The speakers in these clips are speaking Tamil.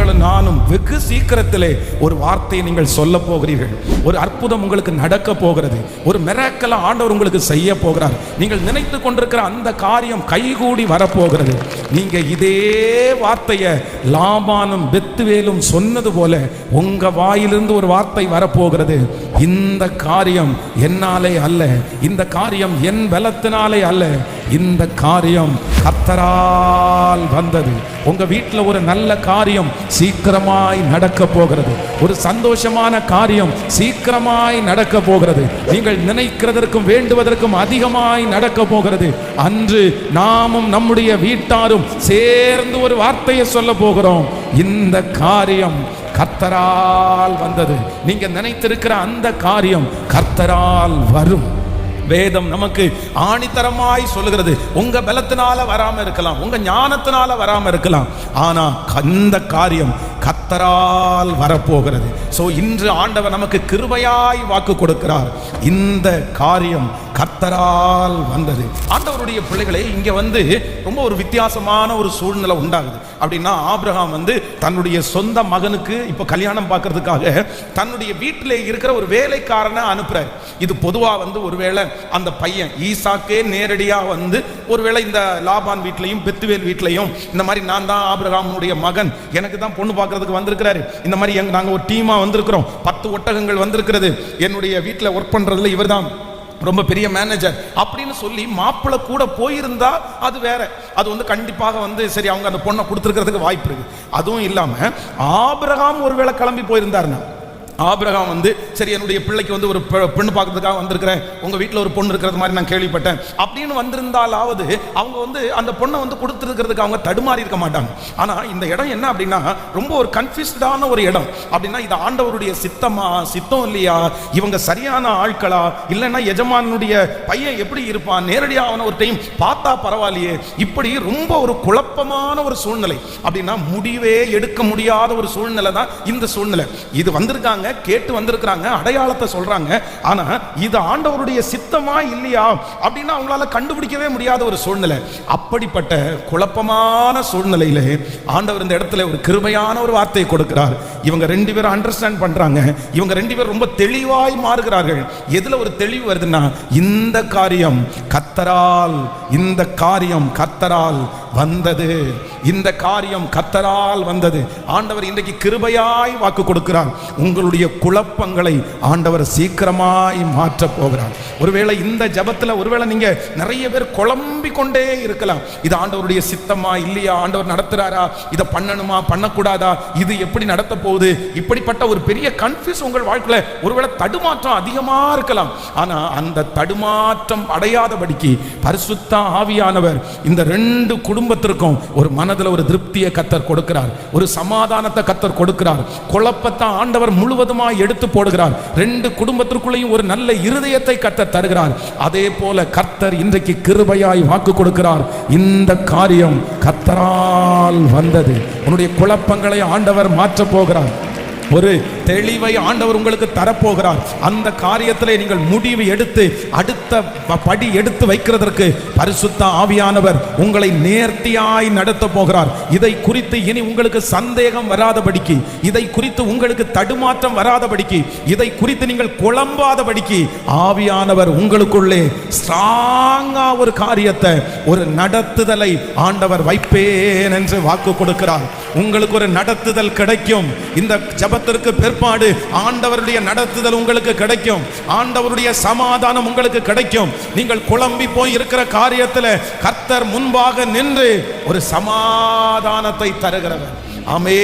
நீங்களும் நானும் வெகு சீக்கிரத்திலே ஒரு வார்த்தையை நீங்கள் சொல்ல போகிறீர்கள். ஒரு அற்புதம் உங்களுக்கு நடக்க போகிறது. ஒரு மிராக்கிள் ஆண்டவர் உங்களுக்கு செய்ய போகிறார். நீங்கள் நினைத்து கொண்டிருக்கிற அந்த காரியம் கைகூடி வரப்போகிறது. நீங்க இதே வார்த்தையை லாபானும் பெத்துவேலும் சொன்னது போல உங்க வாயிலிருந்து ஒரு வார்த்தை வரப்போகிறது. இந்த காரியம் என்னாலே அல்ல, இந்த காரியம் என் பலத்தினாலே அல்ல, இந்த காரியம் கர்த்தரால் வந்தது. உங்க வீட்டில் ஒரு நல்ல காரியம் சீக்கிரமாய் நடக்க போகிறது. ஒரு சந்தோஷமான காரியம் சீக்கிரமாய் நடக்க போகிறது. நீங்கள் நினைக்கிறதற்கும் வேண்டுவதற்கும் அதிகமாய் நடக்க போகிறது. அன்று நாமும் நம்முடைய வீட்டாரும் சேர்ந்து ஒரு வார்த்தையை சொல்ல போகிறோம். இந்த காரியம் கர்த்தரால் வந்தது. நீங்க நினைத்திருக்கிற அந்த காரியம் கர்த்தரால் வரும். வேதம் நமக்கு ஆணித்தரமாய் சொல்லுகிறது. உங்க பலத்தினால வராம இருக்கலாம், உங்க ஞானத்தினால வராம இருக்கலாம், ஆனா அந்த காரியம் கர்த்தரால் வரப்போகிறது. சோ இன்று ஆண்டவர் நமக்கு கிருபையாய் வாக்கு கொடுக்கிறார். இந்த காரியம் கர்த்தரால் வந்தது. ஆண்டவருடைய பிள்ளைகளே, இங்க ரொம்ப ஒரு வித்தியாசமான ஒரு சூழ்நிலை உண்டாகுது. அப்படின்னா ஆபிரகாம் தன்னுடைய சொந்த மகனுக்கு இப்ப கல்யாணம் பார்க்கறதுக்காக தன்னுடைய வீட்டிலே இருக்கிற ஒரு வேலைக்காரனை அனுப்புறாரு. இது பொதுவா ஒருவேளை அந்த பையன் ஈசாக்கே நேரடியா ஒருவேளை இந்த லாபான் வீட்லையும் பெத்துவேல் வீட்லையும் இந்த மாதிரி நான் தான் ஆபிரகாமுடைய மகன், எனக்கு தான் பொண்ணு பார்க்கறதுக்கு வந்திருக்கிறாரு, இந்த மாதிரி நாங்க ஒரு டீமா வந்திருக்கிறோம், 10 ஒட்டகங்கள் வந்திருக்கிறது, என்னுடைய வீட்டில் ஒர்க் பண்றதுல இவர் தான் ரொம்ப பெரிய மேனேஜர் அப்படின்னு சொல்லி மாப்பிள்ளை கூட போயிருந்தா அது வேற. அது கண்டிப்பாக சரி அவங்க அந்த பொண்ணை கொடுத்துருக்கிறதுக்கு வாய்ப்பு இருக்கு. அதுவும் இல்லாம ஆபிரகாம் ஒருவேளை கிளம்பி போயிருந்தாருன்னா, ஆபிரகாம் சரி என்னுடைய பிள்ளைக்கு ஒரு பெண்ணு பார்க்கறதுக்காக வந்திருக்கிறேன், உங்க வீட்டில் ஒரு பொண்ணு இருக்கிறது மாதிரி நான் கேள்விப்பட்டேன் அப்படின்னு வந்திருந்தாலாவது அவங்க அந்த பொண்ணை கொடுத்துருக்கிறதுக்கு அவங்க தடுமாறி இருக்க மாட்டாங்க. ஆனா இந்த இடம் என்ன அப்படின்னா ரொம்ப ஒரு கன்ஃபியூஸ்டான ஒரு இடம். அப்படின்னா இது ஆண்டவருடைய சித்தமா சித்தம் இல்லையா, இவங்க சரியான ஆட்களா, இல்லைன்னா எஜமானுடைய பையன் எப்படி இருப்பான், நேரடியாக அவனை ஒரு டைம் பார்த்தா பரவாயில்லையே, இப்படி ரொம்ப ஒரு குழப்பமான ஒரு சூழ்நிலை. அப்படின்னா முடிவே எடுக்க முடியாத ஒரு சூழ்நிலை தான் இந்த சூழ்நிலை. இது வந்திருக்காங்க, கேட்டு வந்திருக்கிறாங்க, அடையாளத்தை சொல்றாங்க, ஆனா இது ஆண்டவருடைய சித்தமா இல்லையா அப்படின்னா அவங்களால கண்டுபிடிக்கவே முடியாத ஒரு சூழ்நிலை. அப்படிப்பட்ட குழப்பமான சூழ்நிலையிலே ஆண்டவர் இந்த இடத்துல ஒரு கிருபையான ஒரு வார்த்தையை கொடுக்கிறார். இவங்க 2 பேரும் அண்டர்ஸ்டாண்ட் பண்றாங்க. இவங்க 2 பேரும் ரொம்ப தெளிவாய் மாறுகிறார்கள். எதுல ஒரு தெளிவு வருதுன்னா, இந்த காரியம் கர்த்தரால், இந்த காரியம் கர்த்தரால் வந்தது, இந்த காரியம் கர்த்தரால் வந்தது. ஆண்டவர் இன்றைக்கு கிருபையாய் வாக்கு கொடுக்கிறார். உங்களுடைய குழப்பங்களை ஆண்டவர் சீக்கிரமாய் மாற்ற போகிறார். ஒருவேளை இந்த ஜபத்துல ஒருவேளை நீங்க நிறைய பேர் குழம்பி கொண்டே இருக்கலாம். இது ஆண்டவருடைய சித்தமா இல்லையா, ஆண்டவர் நடத்துறாரா, இதை பண்ணணுமா பண்ணக்கூடாதா, இது எப்படி நடத்த போகுது, இப்படிப்பட்ட ஒரு பெரிய கன்ஃபியூஸ் உங்கள் வாழ்க்கையில ஒருவேளை தடுமாற்றம் அதிகமா இருக்கலாம். ஆனா அந்த தடுமாற்றம் அடையாதபடிக்கு பரிசுத்த ஆவியானவர் இந்த 2 குடும்பத்திற்கும் ஒரு மனதில் ஒரு திருப்தியை கர்த்தர் கொடுக்கிறார், ஒரு சமாதானத்தை கர்த்தர் கொடுக்கிறார். குழப்பத்தை ஆண்டவர் முழுவதுமாய் எடுத்து போடுகிறார். 2 குடும்பத்திற்குள்ளேயும் ஒரு நல்ல இருதயத்தை கர்த்தர் தருகிறார். அதே போல கர்த்தர் இன்றைக்கு கிருபையாய் வாக்கு கொடுக்கிறார். இந்த காரியம் கர்த்தரால் வந்தது. உன்னுடைய குழப்பங்களை ஆண்டவர் மாற்ற போகிறார். ஒரு தெளிவை ஆண்டவர் உங்களுக்கு தரப்போகிறார். அந்த காரியத்திலே நீங்கள் முடிவு எடுத்து அடுத்த படி எடுத்து வைக்கிறதற்கு பரிசுத்த ஆவியானவர் உங்களை நேர்த்தியாய் நடத்த போகிறார். இதை குறித்து இனி உங்களுக்கு சந்தேகம் வராதபடிக்கு, இதை குறித்து உங்களுக்கு தடுமாற்றம் வராதபடிக்கு, இதை குறித்து நீங்கள் குழம்பாதபடிக்கு ஆவியானவர் உங்களுக்குள்ளே ஸ்ட்ராங்கா ஒரு காரியத்தை, ஒரு நடத்துதலை ஆண்டவர் வைப்பேன் என்று வாக்கு கொடுக்கிறார். உங்களுக்கு ஒரு நடத்துதல் கிடைக்கும். இந்த ஜபத்திற்கு பிற்பாடு ஆண்டவருடைய நடத்துதல் உங்களுக்கு கிடைக்கும். ஆண்டவருடைய சமாதானம் உங்களுக்கு கிடைக்கும். நீங்கள் குழம்பி போய் இருக்கிற காரியத்தில் கர்த்தர் முன்பாக நின்று ஒரு சமாதானத்தை தருகிறவர். ஆமே,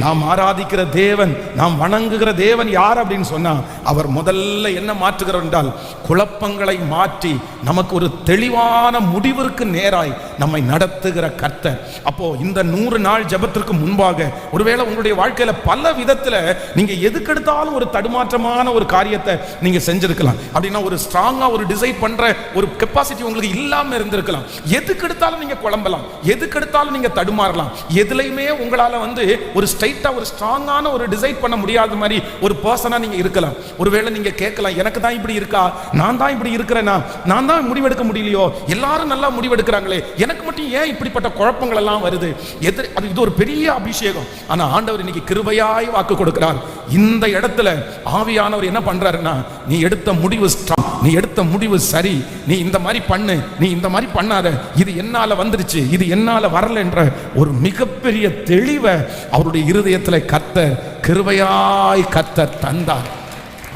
நாம் ஆராதிக்கிற தேவன், நாம் வணங்குகிற தேவன் யார் அப்படின்னு சொன்னா, அவர் முதல்ல என்ன மாற்றுகிறார் என்றால் குழப்பங்களை மாற்றி நமக்கு ஒரு தெளிவான முடிவிற்கு நேராய் நம்மை நடத்துகிற கர்த்தர். அப்போ இந்த 100 நாள் ஜெபத்திற்கு முன்பாக ஒருவேளை உங்களுடைய வாழ்க்கையில பல விதத்துல நீங்க எதுக்கெடுத்தாலும் ஒரு தடுமாற்றமான ஒரு காரியத்தை நீங்க செஞ்சிருக்கலாம். அப்படின்னா ஒரு ஸ்ட்ராங்கா ஒரு டிசைட் பண்ற ஒரு கெப்பாசிட்டி உங்களுக்கு இல்லாம இருந்திருக்கலாம். எதுக்கெடுத்தாலும் நீங்க குழம்பலாம், எதுக்கெடுத்தாலும் நீங்க தடுமாறலாம், எதுலையுமே உங்களால வந்து ஒரு ஸ்ட்ரைட்டா ஒரு ஸ்ட்ராங்கான ஒரு டிசைட் பண்ண முடியாத மாதிரி ஒரு பர்சனா நீங்க இருக்கலாம். ஒருவேளை நீங்க கேட்கலாம், எனக்கு தான் இப்படி இருக்கா, நான் தான் இப்படி இருக்கிறேனா, நான் தான் முடிவெடுக்க முடியலையோ, எல்லாரும் நல்லா முடிவெடுக்கிறாங்களே, எனக்கு மட்டும் ஏன் இப்படிப்பட்ட குழப்பங்கள் எல்லாம் வருது? இது ஒரு பெரிய அபிஷேகம். ஆனா ஆண்டவர் இன்னைக்கு கிருபையாய் வாக்கு கொடுக்கிறார். இந்த இடத்துல ஆவியானவர் என்ன பண்றாருன்னா, நீ எடுத்த முடிவு ஸ்ட்ராங், நீ எடுத்த முடிவு சரி, நீ இந்த மாதிரி பண்ணு, நீ இந்த மாதிரி பண்ணாத, இது என்னால வந்துருச்சு, இது என்னால வரல என்ற ஒரு மிகப்பெரிய தெளிவை அவருடைய இருதயத்தில் கர்த்தர் கிருபையாய் கர்த்தர் தந்தார்.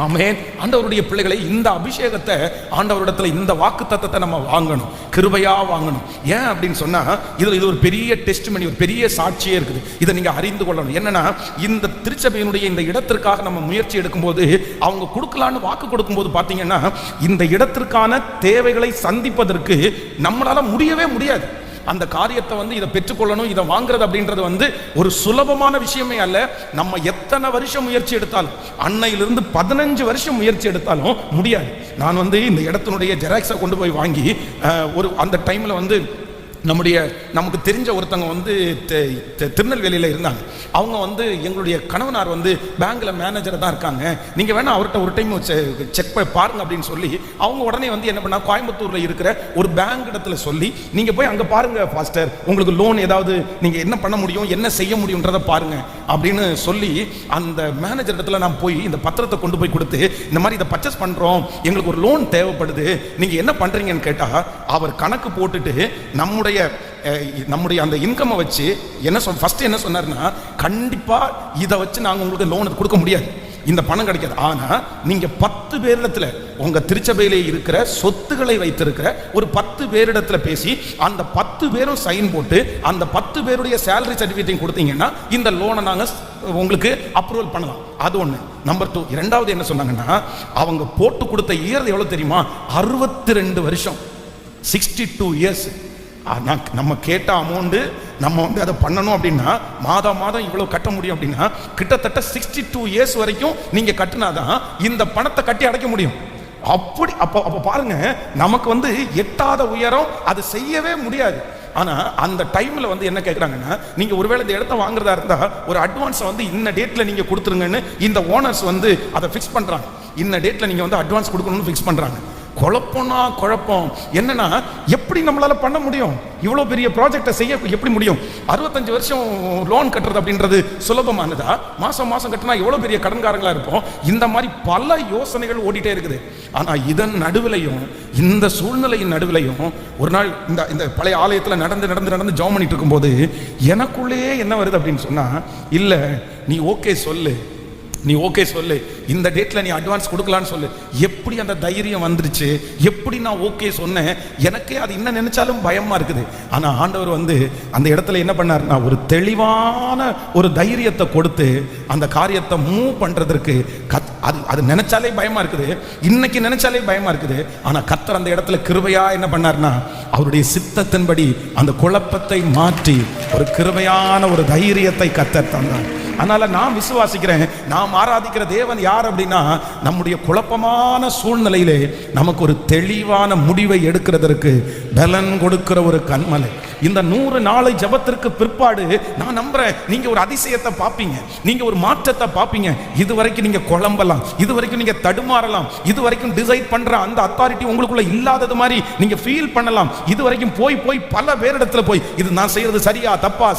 ஆமென். ஆண்டவருடைய பிள்ளைகளை, இந்த அபிஷேகத்தை ஆண்டவரிடத்தில், இந்த வாக்குத்தத்தத்தை நம்ம வாங்கணும், கிருபையா வாங்கணும். ஏன் அப்படின்னு சொன்னா, இது ஒரு பெரிய டெஸ்டிமனி, ஒரு பெரிய சாட்சியே இருக்குது. இதை நீங்க அறிந்து கொள்ளணும். என்னன்னா, இந்த திருச்சபையினுடைய இந்த இடத்திற்காக நம்ம முயற்சி எடுக்கும்போது, அவங்க கொடுக்கலான்னு வாக்கு கொடுக்கும்போது பார்த்தீங்கன்னா, இந்த இடத்திற்கான தேவைகளை சந்திப்பதற்கு நம்மளால முடியவே முடியாது. அந்த காரியத்தை வந்து இதை பெற்றுக்கொள்ளணும், இதை வாங்குறது அப்படின்றது வந்து ஒரு சுலபமான விஷயமே அல்ல. நம்ம எத்தனை வருஷம் முயற்சி எடுத்தாலும், அன்னையிலிருந்து 15 வருஷம் முயற்சி எடுத்தாலும் முடியாது. நான் வந்து இந்த இடத்தினுடைய ஜெராக்ஸை கொண்டு போய் வாங்கி அந்த டைமில் வந்து நமக்கு தெரிஞ்ச ஒருத்தவங்க வந்து திருநெல்வேலியில் இருந்தாங்க. அவங்க வந்து எங்களுடைய கணவனார் வந்து பேங்க்ல மேனேஜரை தான் இருக்காங்க, நீங்கள் வேணா அவர்கிட்ட ஒரு டைம் செக் பாருங்க அப்படின்னு சொல்லி, அவங்க உடனே வந்து என்ன பண்ணா, கோயம்புத்தூரில் இருக்கிற ஒரு பேங்க் இடத்துல சொல்லி, நீங்கள் போய் அங்கே பாருங்க பாஸ்டர், உங்களுக்கு லோன் ஏதாவது நீங்கள் என்ன பண்ண முடியும், என்ன செய்ய முடியுன்றதை பாருங்க அப்படின்னு சொல்லி, அந்த மேனேஜர் இடத்துல நான் போய் இந்த பத்திரத்தை கொண்டு போய் கொடுத்து, இந்த மாதிரி இதை பர்ச்சேஸ் பண்ணுறோம், எங்களுக்கு ஒரு லோன் தேவைப்படுது, நீங்கள் என்ன பண்ணுறீங்கன்னு கேட்டால், அவர் கணக்கு போட்டுட்டு நம்முடைய அந்த இன்கம் வச்சு ஃபர்ஸ்ட் என்ன சொன்னார்னா, கண்டிப்பா இதை வச்சு நாங்கள் உங்களுக்கு லோன் கொடுக்க முடியாது, இந்த பணம் கிடைக்காது. ஆனா நீங்க 10 பேரிடத்துல, உங்க திருச்சபையிலே இருக்கிற சொத்துக்களை வைத்திருக்கிற ஒரு 10 பேரிடத்துல பேசி, அந்த 10 பேரும் சைன் போட்டு, அந்த 10 பேருடைய சேலரி சர்டிஃபிகேட் கொடுத்தீங்கன்னா இந்த லோனை நாங்க உங்களுக்கு அப்ரூவல் பண்ணலாம். அது ஒண்ணு. நம்பர் 2, இரண்டாவது என்ன சொன்னாங்கன்னா, அவங்க போட்டு கொடுத்த இயர் எவ்வளவு தெரியுமா? 62 வருஷம், 62 இயர்ஸ். நம்ம கேட்ட அமௌண்ட் நம்ம வந்து அதை பண்ணணும் அப்படின்னா, மாதம் இவ்வளவு கட்ட முடியும் அப்படின்னா, கிட்டத்தட்ட 62 இயர்ஸ் வரைக்கும் நீங்க கட்டினாதான் இந்த பணத்தை கட்டி அடைக்க முடியும். அப்ப பாருங்க, நமக்கு வந்து எட்டாத உயரம், அது செய்யவே முடியாது. ஆனா அந்த டைம்ல வந்து என்ன கேட்கறாங்கன்னா, நீங்க ஒருவேளை இந்த இடத்த வாங்குறதா இருந்தா ஒரு அட்வான்ஸ் வந்து இந்த டேட்ல நீங்க கொடுத்துருங்கன்னு இந்த ஓனர்ஸ் வந்து அதை ஃபிக்ஸ் பண்றாங்க. இந்த டேட்ல நீங்க வந்து அட்வான்ஸ் கொடுக்கணும்னு ஃபிக்ஸ் பண்றாங்க. குழப்பம் என்னன்னா, எப்படி நம்மளால பண்ண முடியும்? இவ்வளவு பெரிய ப்ராஜெக்டை செய்ய எப்படி முடியும்? 65 வருஷம் லோன் கட்டுறது அப்படின்றது சுலபமானதா? மாசம் கட்டினா எவ்வளவு பெரிய கடன்காரங்களா இருப்போம். இந்த மாதிரி பல யோசனைகள் ஓடிட்டே இருக்குது. ஆனா இதன் நடுவிலையும், இந்த சூழ்நிலையின் நடுவிலையும், ஒரு நாள் இந்த பழைய ஆலயத்தில் நடந்து ஜெபம் பண்ணிட்டு இருக்கும்போது எனக்குள்ளேயே என்ன வருது அப்படின்னு சொன்னா, இல்ல நீ ஓகே சொல்லு, இந்த டேட்ல நீ அட்வான்ஸ் கொடுக்கலான்னு சொல்லு. எப்படி அந்த தைரியம் வந்துருச்சு, எப்படி நான் ஓகே சொன்னேன், எனக்கே அது இன்னும் நினைச்சாலும் பயமா இருக்குது. ஆனா ஆண்டவர் வந்து அந்த இடத்துல என்ன பண்ணாருன்னா, ஒரு தெளிவான ஒரு தைரியத்தை கொடுத்து அந்த காரியத்தை மூவ் பண்றதற்கு, அது நினைச்சாலே பயமா இருக்குது, இன்னைக்கு நினைச்சாலே பயமா இருக்குது. ஆனா கர்த்தர் அந்த இடத்துல கிருபையா என்ன பண்ணார்னா, அவருடைய சித்தத்தின்படி அந்த குழப்பத்தை மாற்றி ஒரு கிருபையான ஒரு தைரியத்தை கர்த்தர் தந்தார். அதனால நான் விசுவாசிக்கிறேன், நாம் ஆராதிக்கிற தேவன் யார் அப்படின்னா, நம்முடைய குழப்பமான சூழ்நிலையிலே நமக்கு ஒரு தெளிவான முடிவை எடுக்கிறதற்கு பலன் கொடுக்கிற ஒரு கண்மலை. இந்த 100 நாளை ஜபத்திற்கு பிற்பாடு நான் நம்புறேன், நீங்க ஒரு அதிசயத்தை பார்ப்பீங்க, நீங்க ஒரு மாற்றத்தை பார்ப்பீங்க. இதுவரைக்கும் நீங்க குழம்பலாம், இதுவரைக்கும் நீங்க தடுமாறலாம், இதுவரைக்கும் டிசைட் பண்ற அந்த அத்தாரிட்டி உங்களுக்குள்ள இல்லாதது மாதிரி நீங்க ஃபீல் பண்ணலாம். இதுவரைக்கும் போய் பல பேரிடத்துல போய், இது நான் செய்யறது சரியா தப்பா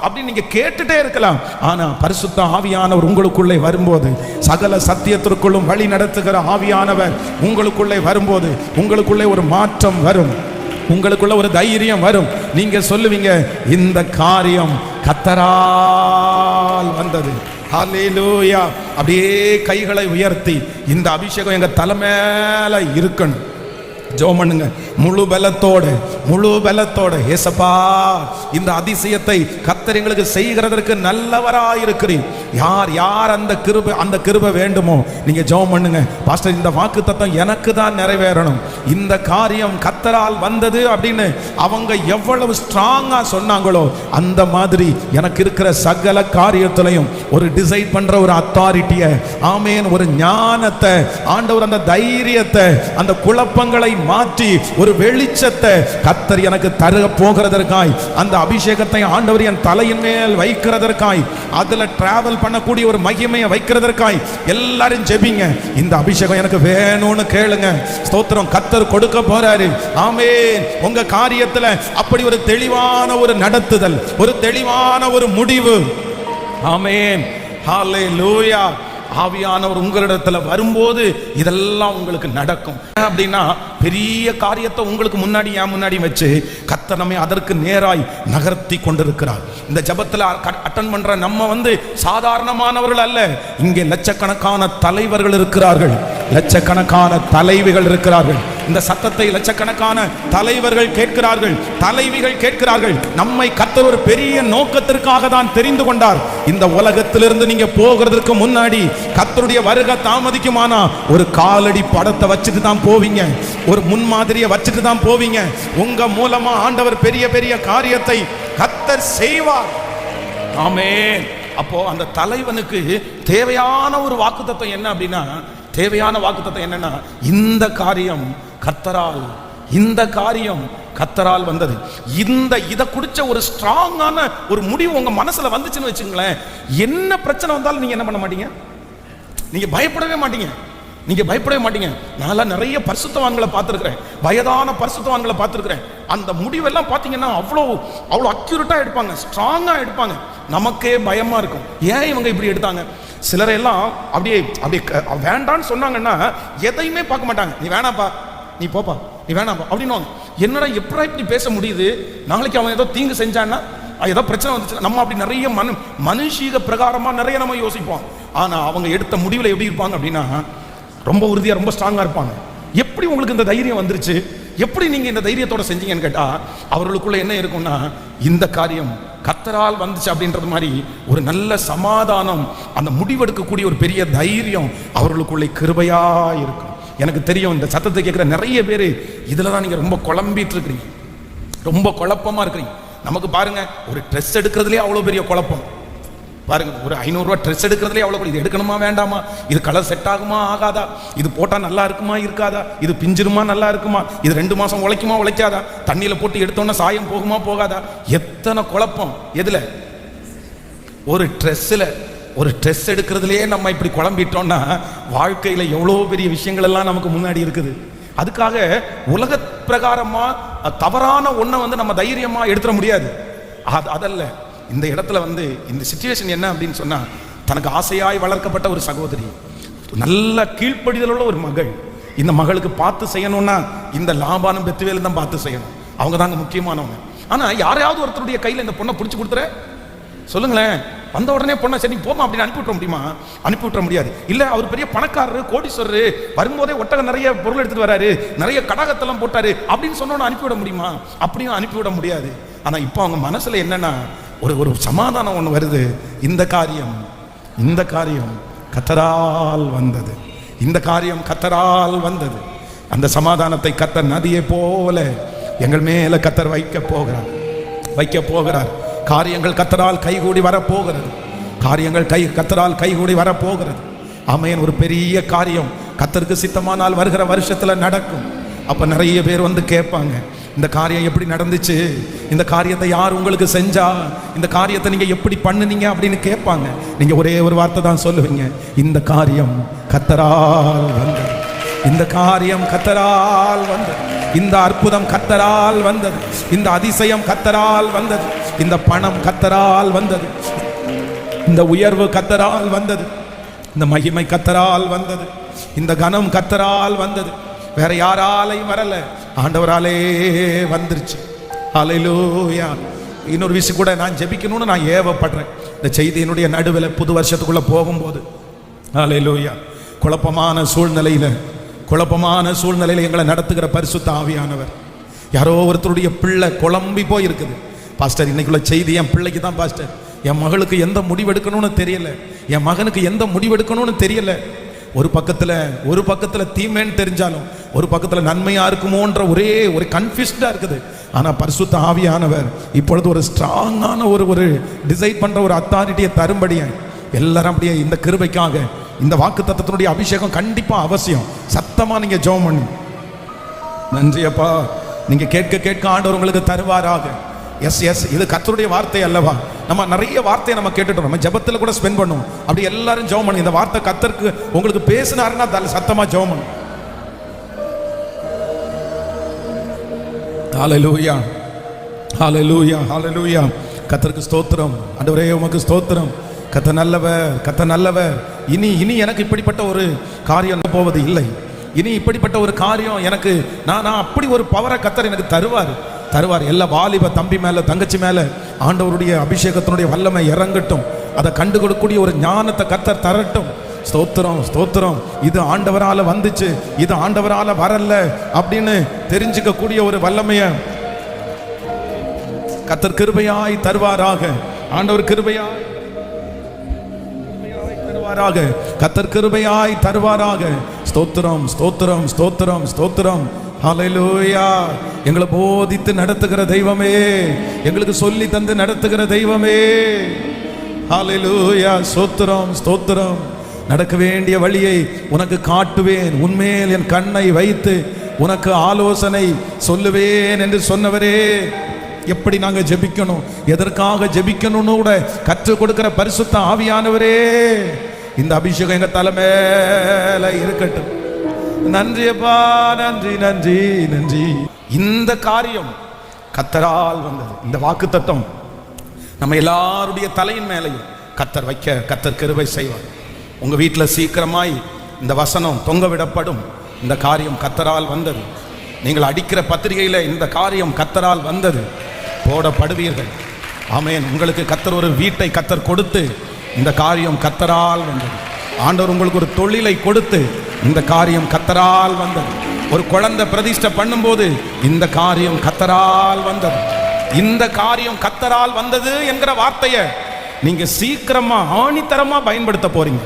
அப்படின்னு நீங்க கேட்டுட்டே இருக்கலாம். ஆனா பரிசுத்த ஆவியானவர் உங்களுக்குள்ளே வரும்போது, சகல சத்தியத்திற்குள்ளும் வழி நடத்துகிற ஆவியானவர் உங்களுக்குள்ளே வரும்போது, உங்களுக்குள்ளே ஒரு மாற்றம் வரும், உங்களுக்குள்ள ஒரு தைரியம் வரும். நீங்க சொல்லுவீங்க, இந்த காரியம் கர்த்தரால் வந்தது. ஹல்லேலூயா. அப்படியே கைகளை உயர்த்தி, இந்த அபிஷேகம் எங்க தலை மேல இருக்கணும். ஜெபம் பண்ணுங்க முழு பலத்தோட. ஏசப்பா, இந்த அதிசயத்தை கர்த்தர் எங்களுக்கு செய்கிறதற்கு நல்லவராயிருக்கிறீர். யார் யார் அந்த கிருபை வேண்டுமோ நீங்க ஜெபம் பண்ணுங்க. பாஸ்டர், இந்த வாக்குத்தத்தம் எனக்கு தான் நிறைவேறணும், இந்த காரியம் கர்த்தரால் வந்தது அப்படின்னு அவங்க எவ்வளவு ஸ்ட்ராங்கா சொன்னாங்களோ அந்த மாதிரி எனக்கு இருக்கிற சகல காரியத்திலையும் ஒரு டிசைட் பண்ற ஒரு அத்தாரிட்டியை, ஆமேன், ஒரு ஞானத்தை ஆண்டவர், அந்த தைரியத்தை, அந்த குழப்பங்களை மாற்றி ஒரு வெளிச்சத்தை கர்த்தர் எனக்கு தர போகிறதற்காய், அந்த அபிஷேகத்தை ஆண்டவர் என் தலையின் மேல் வைக்கிறதற்காய், அதுல டிராவல் பண்ணக்கூடிய ஒரு மகிமையை வைக்கிறதற்காய் எல்லாரும் ஜெபிங்க. இந்த அபிஷேகம் எனக்கு வேணும்னு கேளுங்க. ஸ்தோத்திரம். கர்த்தர் கொடுக்க போறாரு. ஆமென். உங்க காரியத்துல அப்படி ஒரு தெளிவான ஒரு நடத்துதல், ஒரு தெளிவான ஒரு முடிவு. ஆமென். ஹல்லேலூயா. ஆவியானவர் உங்களிடத்துல வரும்போது இதெல்லாம் உங்களுக்கு நடக்கும். அப்படின்னா பெரிய காரியத்தை உங்களுக்கு முன்னாடி ஏன் முன்னாடி வச்சு கர்த்தர் நம்மை அதற்கு நேராய் நகர்த்தி கொண்டிருக்கிறார். இந்த ஜெபத்துல அட்டெண்ட் பண்ற நம்ம சாதாரணமானவர்கள் அல்ல. இங்கே லட்சக்கணக்கான தலைவர்கள் இருக்கிறார்கள், லட்சக்கணக்கான தலைவிகள் இருக்கிறார்கள். இந்த சத்தத்தை லட்சக்கணக்கான தலைவர்கள் கேட்கிறார்கள், தலைவிகள் கேட்கிறார்கள். நம்மை கர்த்தர் ஒரு பெரிய நோக்கத்திற்காக தான் தெரிந்து கொண்டார். இந்த உலகத்திலிருந்து நீங்க போகிறதுக்கு முன்னாடி கர்த்தருடைய வருகை தாமதிக்குமானா ஒரு காலடி படத்தை வச்சுட்டு தான் போவீங்க, ஒரு முன்மாதிரியை வச்சுட்டு தான் போவீங்க. உங்க மூலமா ஆண்டவர் பெரிய பெரிய காரியத்தை கர்த்தர் செய்வார். ஆமென். அப்போ அந்த தலைவனுக்கு தேவையான ஒரு வாக்குத்தத்தம் என்ன அப்படின்னா, தேவையான வாக்குத்தத்தம் என்னன்னா, இந்த காரியம் கர்த்தரால், இந்த காரியம் கர்த்தரால் வந்தது. இத குடிச்ச ஒரு ஸ்ட்ராங்கான ஒரு முடிவு உங்க மனசுல வந்துச்சுன்னு வச்சுங்களேன், என்ன பிரச்சனை வந்தாலும் நீங்க என்ன பண்ண மாட்டீங்க, நீங்க பயப்படவே மாட்டீங்க, நீங்க பயப்படவே மாட்டீங்க. நான் நிறைய பரிசுத்தவான்களை பார்த்திருக்கிறேன், வயதான பரிசுத்தவான்களை பார்த்திருக்கிறேன். அந்த முடிவெல்லாம் பார்த்தீங்கன்னா அவ்வளோ அக்யூரேட்டா எடுப்பாங்க, ஸ்ட்ராங்கா எடுப்பாங்க. நமக்கே பயமா இருக்கும், ஏன் இவங்க இப்படி எடுத்தாங்க. சிலரெல்லாம் அப்படியே வேண்டான்னு சொன்னாங்கன்னா எதையுமே பார்க்க மாட்டாங்க. நீ வேணாப்பா, நீ போப்பா, நீ வேணாப்பா அப்படின்னு. என்னடா எப்படா இப்படி பேச முடியுது, நாளைக்கு அவன் ஏதோ தீங்கு செஞ்சான்னா, ஏதோ பிரச்சனை வந்துச்சு, நம்ம அப்படி நிறைய மனுஷீக பிரகாரமா நிறைய நம்ம யோசிப்போம். ஆனா அவங்க எடுத்த முடிவில் எப்படி இருப்பாங்க அப்படின்னா, ரொம்ப உறுதியா, ரொம்ப ஸ்ட்ராங்கா இருப்பாங்க. எப்படி உங்களுக்கு இந்த தைரியம் வந்துருச்சு, எப்படி நீங்க இந்த தைரியத்தோட செஞ்சீங்கன்னு கேட்டா, அவர்களுக்குள்ள என்ன இருக்கும்னா, இந்த காரியம் கர்த்தரால் வந்துச்சு அப்படின்றது மாதிரி ஒரு நல்ல சமாதானம், அந்த முடிவெடுக்கக்கூடிய ஒரு பெரிய தைரியம் அவர்களுக்குள்ளே கிருபையா இருக்கும். எனக்கு தெரியும், இந்த சத்தத்தை கேட்கிற நிறைய பேர் இதுல தான் நீங்க ரொம்ப குழம்பிட்டு இருக்கிறீங்க, ரொம்ப குழப்பமா இருக்கிறீங்க. நமக்கு பாருங்க, ஒரு ட்ரெஸ் எடுக்கிறதுலேயே அவ்வளோ பெரிய குழப்பம். பாருங்க, ஒரு 500 ரூபா ட்ரெஸ் எடுக்கிறதுலே அவ்வளோ, இது எடுக்கணுமா வேண்டாமா, இது கலர் செட் ஆகுமா ஆகாதா, இது போட்டால் நல்லா இருக்குமா இருக்காதா, இது பிஞ்சிருமா நல்லா இருக்குமா, இது 2 மாதம் உழைக்குமா உழைக்காதா, தண்ணியில் போட்டு எடுத்தோன்னா சாயம் போகுமா போகாதா, எத்தனை குழப்பம். எதுல? ஒரு ட்ரெஸ்ஸில். ஒரு ட்ரெஸ் எடுக்கிறதுலேயே நம்ம இப்படி குழம்பிட்டோம்னா வாழ்க்கையில் எவ்வளோ பெரிய விஷயங்கள் எல்லாம் நமக்கு முன்னாடி இருக்குது. அதுக்காக உலக பிரகாரமா தவறான ஒன்றை நம்ம தைரியமா எடுத்துட முடியாது. அதல்ல, இந்த இடத்துல இந்த சிச்சுவேஷன் என்ன அப்படின்னு சொன்னா, தனக்கு ஆசையாய் வளர்க்கப்பட்ட ஒரு சகோதரி, நல்ல கீழ்ப்படிதல் உள்ள ஒரு மகள். இந்த மகளுக்கு பார்த்து செய்யணும்னா இந்த லாபானும் பெத்துவேலும் தான் பார்த்து செய்யணும், அவங்க தாங்க முக்கியமானவங்க. ஆனா யாரையாவது ஒருத்தருடைய கையில இந்த பொண்ணை பிடிச்சி கொடுத்துற சொல்லுங்களேன், வந்த உடனே பொண்ணை சரி போமா அப்படின்னு அனுப்பிவிட முடியுமா? அனுப்பிவிட முடியாது. இல்ல அவர் பெரிய பணக்காரரு, கோடீஸ்வரரு, வரும்போதே ஒட்டகம் நிறைய பொருள் எடுத்துட்டு வராரு, நிறைய கடகத்தெல்லாம் போட்டாரு அப்படின்னு சொன்னோன்னு அனுப்பிவிட முடியுமா? அப்படியும் அனுப்பிவிட முடியாது. ஆனா இப்போ அவங்க மனசுல என்னன்னா, ஒரு சமாதானம் ஒண்ணு வருது. இந்த காரியம் கர்த்தரால் வந்தது, இந்த காரியம் கர்த்தரால் வந்தது. அந்த சமாதானத்தை கர்த்தர் நதியை போல எங்கள் மேல கர்த்தர் வைக்க போகிறார். காரியங்கள் கர்த்தரால் கைகூடி வரப்போகிறது, கர்த்தரால் கைகூடி வரப்போகிறது. ஆமென். ஒரு பெரிய காரியம் கர்த்தருக்கு சித்தமானால் வருகிற வருஷத்துல நடக்கும். அப்ப நிறைய பேர் கேட்பாங்க, இந்த காரியம் எப்படி நடந்துச்சு, இந்த காரியத்தை யார் உங்களுக்கு செஞ்சா, இந்த காரியத்தை நீங்க எப்படி பண்ணுனீங்க அப்படின்னு கேட்பாங்க. நீங்க ஒரே ஒரு வார்த்தை தான் சொல்லுவீங்க, இந்த காரியம் கர்த்தரால் வந்தது, இந்த காரியம் கர்த்தரால் வந்தது, இந்த அற்புதம் கர்த்தரால் வந்தது, இந்த அதிசயம் கர்த்தரால் வந்தது, இந்த பணம் கர்த்தரால் வந்தது, இந்த உயர்வு கர்த்தரால் வந்தது, இந்த மகிமை கர்த்தரால் வந்தது, இந்த கனம் கர்த்தரால் வந்தது. வேற யாராலையும் வரல, ஆண்டவராலே வந்துருச்சு. ஹல்லேலூயா. இன்னொரு விஷயம் கூட நான் ஜெபிக்கணும்னு நான் ஏவப்படுறேன். இந்த செய்தியினுடைய நடுவில் புது வருஷத்துக்குள்ள போகும்போது, ஹல்லேலூயா, குழப்பமான சூழ்நிலையில எங்களை நடத்துகிற பரிசுத்த ஆவியானவர், யாரோ ஒருத்தருடைய பிள்ளை குழம்பி போய் இருக்குது. பாஸ்டர், இன்னைக்குள்ள செய்தி என் பிள்ளைக்கு தான் பாஸ்டர், என் மகளுக்கு எந்த முடிவெடுக்கணும்னு தெரியல, என் மகனுக்கு எந்த முடிவெடுக்கணும்னு தெரியல. ஒரு பக்கத்துல தீமைன்னு தெரிஞ்சாலும் ஒரு பக்கத்துல நன்மையா இருக்குமோன்ற ஒரு கன்ஃபியூஸ்டா இருக்குது. ஆனா பரிசுத்த ஆவியானவர் இப்பொழுது ஒரு ஸ்ட்ராங்கான ஒரு டிசைட் பண்ற ஒரு அத்தாரிட்டியை தரும்படியா எல்லாரும் அப்படியே இந்த கிருபைக்காக இந்த வாக்கு தத்தத்தினுடைய அபிஷேகம் கண்டிப்பா அவசியம். சத்தமா நீங்க ஜெபம் பண்ணி, நன்றி அப்பா, நீங்க கேட்க ஆண்டவர் உங்களுக்கு தருவாராக. எஸ் எஸ், இது கர்த்தருடைய வார்த்தை அல்லவா? நம்ம நிறைய வார்த்தையை நம்ம கேட்டுட்டோம், நம்ம ஜெபத்துல கூட ஸ்பெண்ட் பண்ணுவோம். அப்படி எல்லாரும் ஜெபம் பண்ணி, இந்த வார்த்தை கர்த்தருக்கு உங்களுக்கு பேசினாருன்னா சத்தமா ஜெபம் பண்ணு. ஹல்லேலூயா, ஹல்லேலூயா, ஹல்லேலூயா. கர்த்தருக்கு ஸ்தோத்திரம். ஆண்டவரே உமக்கு ஸ்தோத்திரம். கர்த்தர் நல்லவர். இனி எனக்கு இப்படிப்பட்ட ஒரு காரியம் போவது இல்லை. இனி இப்படிப்பட்ட ஒரு காரியம் எனக்கு நான் அப்படி ஒரு பவரை கர்த்தர் எனக்கு தருவார். எல்லா வாலிப தம்பி மேல தங்கச்சி மேல ஆண்டவருடைய அபிஷேகத்தினுடைய வல்லமை இறங்கட்டும். அதை கண்டு கொடுக்கக்கூடிய ஒரு ஞானத்தை கர்த்தர் தரட்டும். ஸ்தோத்திரம். இது ஆண்டவரால வந்துச்சு, இது ஆண்டவரால வரல அப்படின்னு தெரிஞ்சுக்க கூடிய ஒரு வல்லமைய கர்த்தர் கிருபையாய் தருவாராக. ஆண்டவர் கிருபையாய் தருவாராக. கர்த்தர் கிருபையாய் தருவாராக. ஸ்தோத்திரம். ஹல்லேலூயா. எங்களை போதித்து நடத்துகிற தெய்வமே, எங்களுக்கு சொல்லி தந்து நடத்துகிற தெய்வமே, ஹல்லேலூயா. ஸ்தோத்திரம். நடக்க வேண்டிய வழியை உனக்கு காட்டுவேன், உன்மேல் என் கண்ணை வைத்து உனக்கு ஆலோசனை சொல்லுவேன் என்று சொன்னவரே. எப்படி நாங்க ஜெபிக்கணும், எதற்காக ஜெபிக்கணும்னு கூட கற்றுக் கொடுக்கிற பரிசுத்த ஆவியானவரே, இந்த அபிஷேகம் எங்க தலைமையில இருக்கட்டும். நன்றி அப்பா, நன்றி. இந்த காரியம் கர்த்தரால் வந்தது. இந்த வாக்குத்தத்தம் நம்ம எல்லாருடைய தலையின் மேலையும் கர்த்தர் வைக்க கர்த்தர் கிருபை செய்வார். உங்க வீட்டில் சீக்கிரமாய் இந்த வசனம் தொங்க விடப்படும். இந்த காரியம் கர்த்தரால் வந்தது. நீங்கள் அடிக்கிற பத்திரிகையில இந்த காரியம் கர்த்தரால் வந்தது போடப்படுவீர்கள். ஆமென். உங்களுக்கு கர்த்தர் ஒரு வீட்டை கர்த்தர் கொடுத்து இந்த காரியம் கர்த்தரால் வந்தது. ஆண்டவர் உங்களுக்கு ஒரு தொழிலை கொடுத்து இந்த காரியம் கர்த்தரால் வந்தது. ஒரு குழந்தை பிரதிஷ்டை பண்ணும்போது இந்த காரியம் கர்த்தரால் வந்தது. இந்த காரியம் கர்த்தரால் வந்தது என்கிற வார்த்தையை நீங்க சீக்கிரமா ஆணித்தரமா பயன்படுத்த போறீங்க.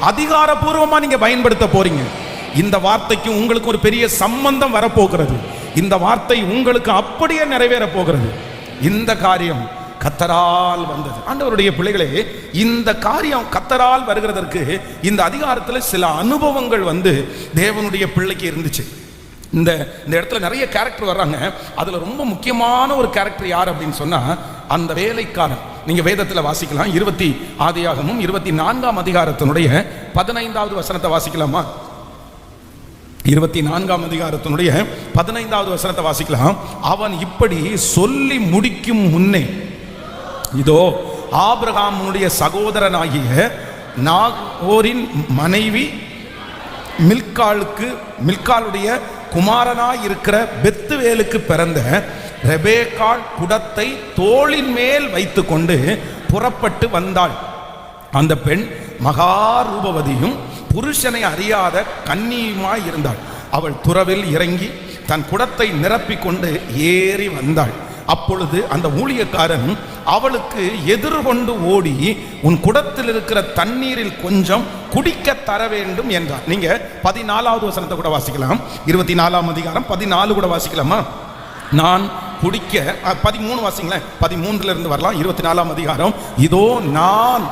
அதிகாரப்பூர்வமா நீங்க பயன்படுத்த போறீங்க. இந்த வார்த்தைக்கு உங்களுக்கு ஒரு பெரிய சம்பந்தம் வரப்போகிறது. இந்த வார்த்தை உங்களுக்கு அப்படியே நிறைவேற போகிறது. இந்த காரியம் கர்த்தரால் வந்தது. ஆண்டவருடைய பிள்ளைகளே, இந்த காரியம் கர்த்தரால் வருகிறதற்கு இந்த அதிகாரத்தில் சில அனுபவங்கள் தேவனுடைய பிள்ளைக்கு இருந்துச்சு. இந்த இடத்துல நிறைய கேரக்டர் வர்றாங்க. அதுல ரொம்ப முக்கியமான ஒரு கேரக்டர் யார் அப்படின்னு சொன்னா அந்த வேலைக்காரன். நீங்க வேதத்துல வாசிக்கலாம். ஆதியாகமம் 24ஆம் அதிகாரத்தினுடைய 15வது வசனத்தை வாசிக்கலாமா? 24ஆம் அதிகாரத்தினுடைய 15வது வசனத்தை வாசிக்கலாம். அவன் இப்படி சொல்லி முடிக்கும் முன்னே இதோ ஆபிரகாமுடைய சகோதரனாகிய நாகோரின் மனைவி மில்காளுடைய குமாரனாய் இருக்கிற பெத்துவேலுக்கு பிறந்த ரெபேக்காள் குடத்தை தோளின் மேல் வைத்து கொண்டு புறப்பட்டு வந்தாள். அந்த பெண் மகா ரூபவதியும் புருஷனை அறியாத கன்னியுமாய் இருந்தாள். அவள் துறவில் இறங்கி தன் குடத்தை நிரப்பிக் கொண்டு ஏறி வந்தாள். அப்பொழுது அந்த ஊழியக்காரன் அவளுக்கு எதிர்கொண்டு ஓடி, உன் குடத்தில் இருக்கிற தண்ணீரில் கொஞ்சம் குடிக்க தர வேண்டும் என்றார். நீங்க 14வது வசனத்தை கூட வாசிக்கலாம். 24ஆம் அதிகாரம் 14 கூட வாசிக்கலாமா? நான் குடிக்க 13 வாசிங்களேன். 13ல இருந்து வரலாம். 24ஆம் அதிகாரம். இதோ நான்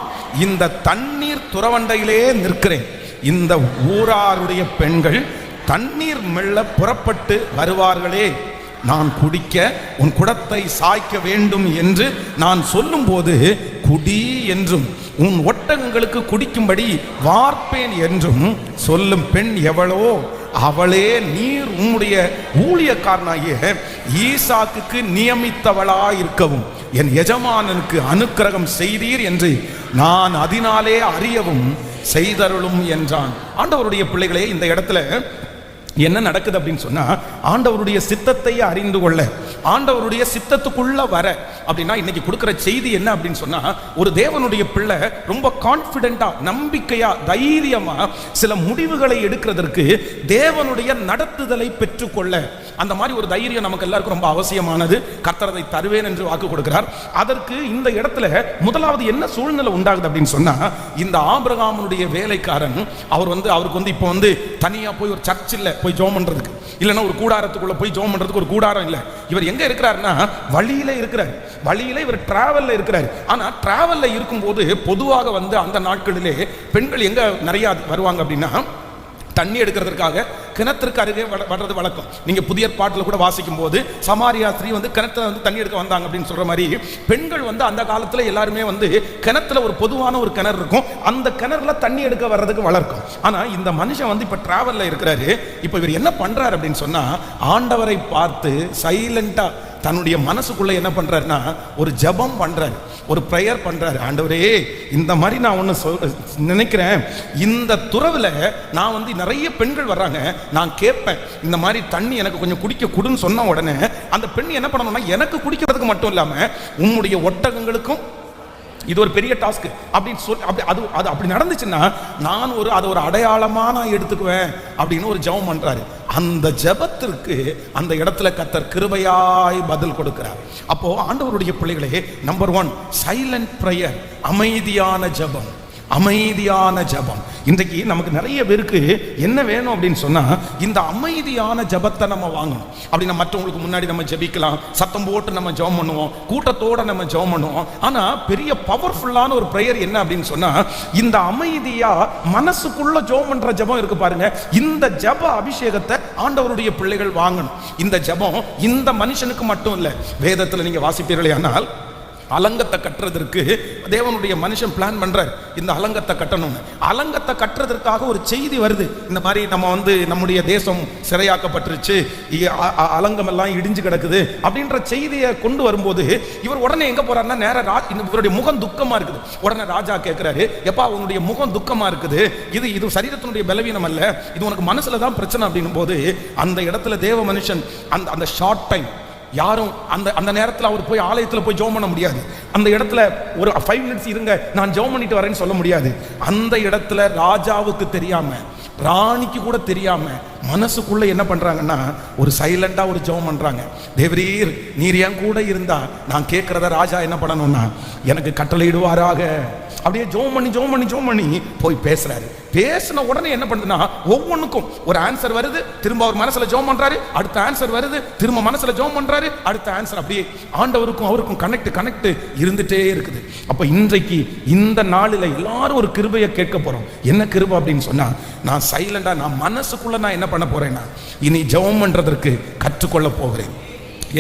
இந்த தண்ணீர் துறவண்டையிலே நிற்கிறேன். இந்த ஊராருடைய பெண்கள் தண்ணீர் மெல்ல புறப்பட்டு வருவார்களே. நான் குடிக்க உன் குடத்தை சாய்க்க வேண்டும் என்று நான் சொல்லும் போது குடி என்றும் உன் ஒட்டகங்களுக்கு குடிக்கும்படி வார்ப்பேன் என்றும் சொல்லும் பெண் எவளோ அவளே நீர் உம்முடைய ஊழியக்காரனாகிய ஈசாக்குக்கு நியமித்தவளாயிருக்கவும் என் எஜமானனுக்கு அனுக்கிரகம் செய்தீர் என்று நான் அதனாலே அறியவும் செய்தருளும் என்றான். ஆண்டவருடைய பிள்ளைகளே, இந்த இடத்துல என்ன நடக்குது அப்படின்னு சொன்னா, ஆண்டவருடைய சித்தத்தை அறிந்து கொள்ள ஆண்டவருடைய சித்தத்துக்குள்ள வர. அப்படின்னா இன்னைக்கு கொடுக்கிற செய்தி என்ன அப்படின்னு சொன்னா, ஒரு தேவனுடைய பிள்ளை ரொம்ப கான்பிடென்ட்டா, நம்பிக்கையா, தைரியமா சில முடிவுகளை எடுக்கிறதற்கு தேவனுடைய நடத்துதலை பெற்றுக்கொள்ள, அந்த மாதிரி ஒரு தைரியம் நமக்கு எல்லாருக்கும் ரொம்ப அவசியமானது. கர்த்தர் அதை தருவேன் என்று வாக்கு கொடுக்கிறார். அதற்கு இந்த இடத்துல முதலாவது என்ன சூழ்நிலை உண்டாகுது அப்படின்னு சொன்னா, இந்த ஆபிரகாமுடைய வேலைக்காரன் அவருக்கு இப்போ தனியா போய் ஒரு சர்ச்சில் போய் ஜெபம் பண்றதுக்கு, இல்லைன்னா ஒரு கூடாரத்துக்குள்ள போய் ஜெபம் பண்றதுக்கு ஒரு கூடாரம் இல்லை. இவர் எங்க இருக்கிறாருன்னா வழியில இருக்கிறார். வழியில இவர் டிராவல்ல இருக்கிறார். ஆனா டிராவல்ல இருக்கும்போது பொதுவாக அந்த நாட்களிலே பெண்கள் எங்க நிறைய வருவாங்க அப்படின்னா, தண்ணி எடுக்கிறதுக்காக கிணத்திற்கு அருகே வர்றது வழக்கம். நீங்க புதிய பாட்டில் கூட வாசிக்கும் போது சமாரியா ஸ்திரீ கிணத்துல தண்ணி எடுக்க வந்தாங்க அப்படின்னு சொல்ற மாதிரி, பெண்கள் அந்த காலத்துல எல்லாருமே கிணத்துல ஒரு பொதுவான ஒரு கிணறு இருக்கும், அந்த கிணறுல தண்ணி எடுக்க வர்றதுக்கு வளர்க்கும். ஆனா இந்த மனுஷன் இப்ப டிராவல்ல இருக்கிறாரு. இப்ப இவர் என்ன பண்றாரு அப்படின்னு சொன்னா, ஆண்டவரை பார்த்து சைலண்டா தன்னுடைய மனசுக்குள்ள என்ன பண்றாருன்னா ஒரு ஜெபம் பண்றாரு, ஒரு பிரேயர் பண்றாரு. ஆண்டவரே, இந்த மாதிரி நான் ஒன்று நினைக்கிறேன், இந்த துறவுல நான் நிறைய பெண்கள் வர்றாங்க, நான் கேட்பேன் இந்த மாதிரி தண்ணி எனக்கு கொஞ்சம் குடிக்க கொடுன்னு சொன்ன உடனே அந்த பெண் என்ன பண்ணணும்னா, எனக்கு குடிக்கிறதுக்கு மட்டும் இல்லாம உம்முடைய ஒட்டகங்களுக்கும் இது ஒரு பெரிய டாஸ்க் அப்படின்னு சொல்லி அப்படி நடந்துச்சுன்னா நான் அதை ஒரு அடையாளமா நான் எடுத்துக்குவேன் அப்படின்னு ஒரு ஜெபம் பண்றாரு. அந்த ஜெபத்திற்கு அந்த இடத்துல கர்த்தர் கிருபையாய் பதில் கொடுக்கிறார். அப்போ ஆண்டவருடைய பிள்ளைகளே, நம்பர் 1 சைலண்ட் பிரேயர், அமைதியான ஜெபம். அமைதியான ஜெபம். இன்றைக்கு நமக்கு நிறைய பேருக்கு என்ன வேணும் அப்படின்னு சொன்னா, இந்த அமைதியான ஜெபத்தை நம்ம வாங்கணும். அப்படின்னா மற்றவங்களுக்கு முன்னாடி நம்ம ஜெபிக்கலாம், சத்தம் போட்டு நம்ம ஜெபம் பண்ணுவோம், கூட்டத்தோட நம்ம ஜெபம் பண்ணுவோம். ஆனா பெரிய பவர்ஃபுல்லான ஒரு பிரேயர் என்ன அப்படின்னு சொன்னா, இந்த அமைதியா மனசுக்குள்ள ஜெபம் பண்ற ஜெபம் இருக்கு பாருங்க. இந்த ஜெப அபிஷேகத்தை ஆண்டவருடைய பிள்ளைகள் வாங்கணும். இந்த ஜெபம் இந்த மனுஷனுக்கு மட்டும் இல்ல. வேதத்துல நீங்க வாசிப்பீர்களே, ஆனால் அலங்கத்தை கட்டுறதற்கு தேவனுடைய மனுஷன் பிளான் பண்றார். இந்த அலங்கத்தை கட்டணும். அலங்கத்தை கட்டுறதற்காக ஒரு செய்தி வருது. இந்த மாதிரி நம்ம நம்முடைய தேசம் சிறையாக்கப்பட்டுருச்சு, அலங்கம் எல்லாம் இடிஞ்சு கிடக்குது அப்படின்ற செய்தியை கொண்டு வரும்போது இவர் உடனே எங்க போறாருன்னா, நேரா இவருடைய முகம் துக்கமா இருக்குது. உடனே ராஜா கேட்கிறாரு, எப்பா உன்னுடைய முகம் துக்கமா இருக்குது, இது சரீரத்தினுடைய பலவீனம் அல்ல, இது உனக்கு மனசுல தான் பிரச்சனை அப்படின்னும் போது அந்த இடத்துல தேவ மனுஷன் அந்த ஷார்ட் டைம் யாரும் அந்த நேரத்தில் அவர் போய் ஆலயத்தில் போய் ஜெபம் பண்ண முடியாது. அந்த இடத்துல ஒரு 5 மினிட்ஸ் இருங்க நான் ஜெபம் பண்ணிட்டு வரேன்னு சொல்ல முடியாது. அந்த இடத்துல ராஜாவுக்கு தெரியாம, ராணிக்கு கூட தெரியாம மனசுக்குள்ள என்ன பண்றாங்கன்னா ஒரு சைலண்டா ஒரு ஜெபம் பண்றாங்க. தேவரீர், நீர் என் கூட இருந்தா நான் கேட்கிறத ராஜா என்ன பண்ணணும்னா எனக்கு கட்டளையிடுவாராக. அப்படியே ஜெபம் பண்ணி போய் பேசுறாரு. பேசின உடனே என்ன பண்ணுதுன்னா, ஒவ்வொன்றுக்கும் ஒரு ஆன்சர் வருது, திரும்ப அவர் மனசுல ஜெபம் பண்றாரு, அடுத்த ஆன்சர் வருது, திரும்ப மனசுல ஜெபம் பண்றாரு, அடுத்த ஆன்சர். அப்படியே ஆண்டவருக்கும் அவருக்கும் கனெக்ட் இருந்துட்டே இருக்குது. அப்ப இன்றைக்கு இந்த நாளில் எல்லாரும் ஒரு கிருபையை கேட்க போறோம். என்ன கிருபை அப்படின்னு சொன்னா, நான் சைலண்டா நான் மனசுக்குள்ள நான் என்ன பண்ண போறேன்னா, இனி ஜெபம் பண்றதற்கு கற்றுக்கொள்ள போகிறேன்.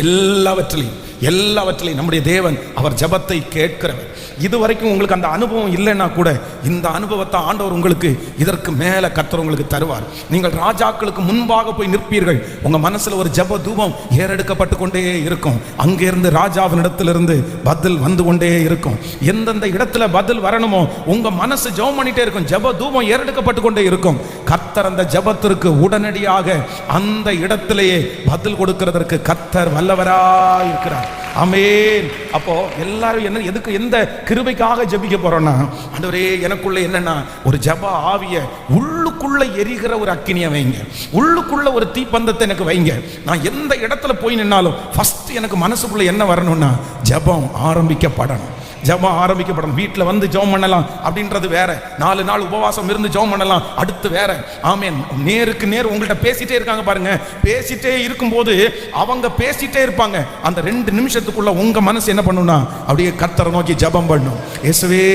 எல்லாவற்றிலையும் நம்முடைய தேவன் அவர் ஜெபத்தை கேட்கிறவர். இதுவரைக்கும் உங்களுக்கு அந்த அனுபவம் இல்லைன்னா கூட இந்த அனுபவத்தை ஆண்டவர் உங்களுக்கு இதற்கு மேல கர்த்தர் உங்களுக்கு தருவார். நீங்கள் ராஜாக்களுக்கு முன்பாக போய் நிற்பீர்கள். உங்க மனசுல ஒரு ஜெப தூபம் ஏறெடுக்கப்பட்டு கொண்டே இருக்கும். அங்கிருந்து ராஜாவினிடத்திலிருந்து பதில் வந்து கொண்டே இருக்கும். எந்தெந்த இடத்துல பதில் வரணுமோ உங்க மனசு ஜெபம் பண்ணிட்டே இருக்கும், ஜெப தூபம் ஏறெடுக்கப்பட்டு கொண்டே இருக்கும். கர்த்தர் அந்த ஜெபத்திற்கு உடனடியாக அந்த இடத்திலேயே பதில் கொடுக்கிறதற்கு கர்த்தர் வல்லவராய் இருக்கிறார். ஆமென். அப்போ எல்லாரும் எதுக்கு எந்த கிருபைக்காக ஜெபிக்க போறோம்னா, ஆண்டவரே எனக்குள்ள என்னன்னா ஒரு ஜெப ஆவிய உள்ளுக்குள்ள எரிகிற ஒரு அக்கினியை வைங்க, உள்ளுக்குள்ள ஒரு தீப்பந்தத்தை எனக்கு வைங்க. நான் எந்த இடத்துல போய் நின்னாலும் ஃபர்ஸ்ட் எனக்கு மனசுக்குள்ள என்ன வரணும்னா ஜெபம் ஆரம்பிக்கப்படணும். ஜெபம் ஆரம்பிக்கப்படணும். வீட்டில் ஜெபம் பண்ணலாம் அப்படின்றது வேற, 4 நாள் உபவாசம் இருந்து ஜெபம் பண்ணலாம் அடுத்து வேற. ஆமென். நேருக்கு நேர் உங்கள்கிட்ட பேசிட்டே இருக்காங்க பாருங்க. பேசிட்டே இருக்கும்போது அவங்க பேசிட்டே இருப்பாங்க. அந்த 2 நிமிஷத்துக்குள்ள உங்க மனசு என்ன பண்ணும்னா அப்படியே கர்த்தரை நோக்கி ஜெபம் பண்ணும். இயேசுவே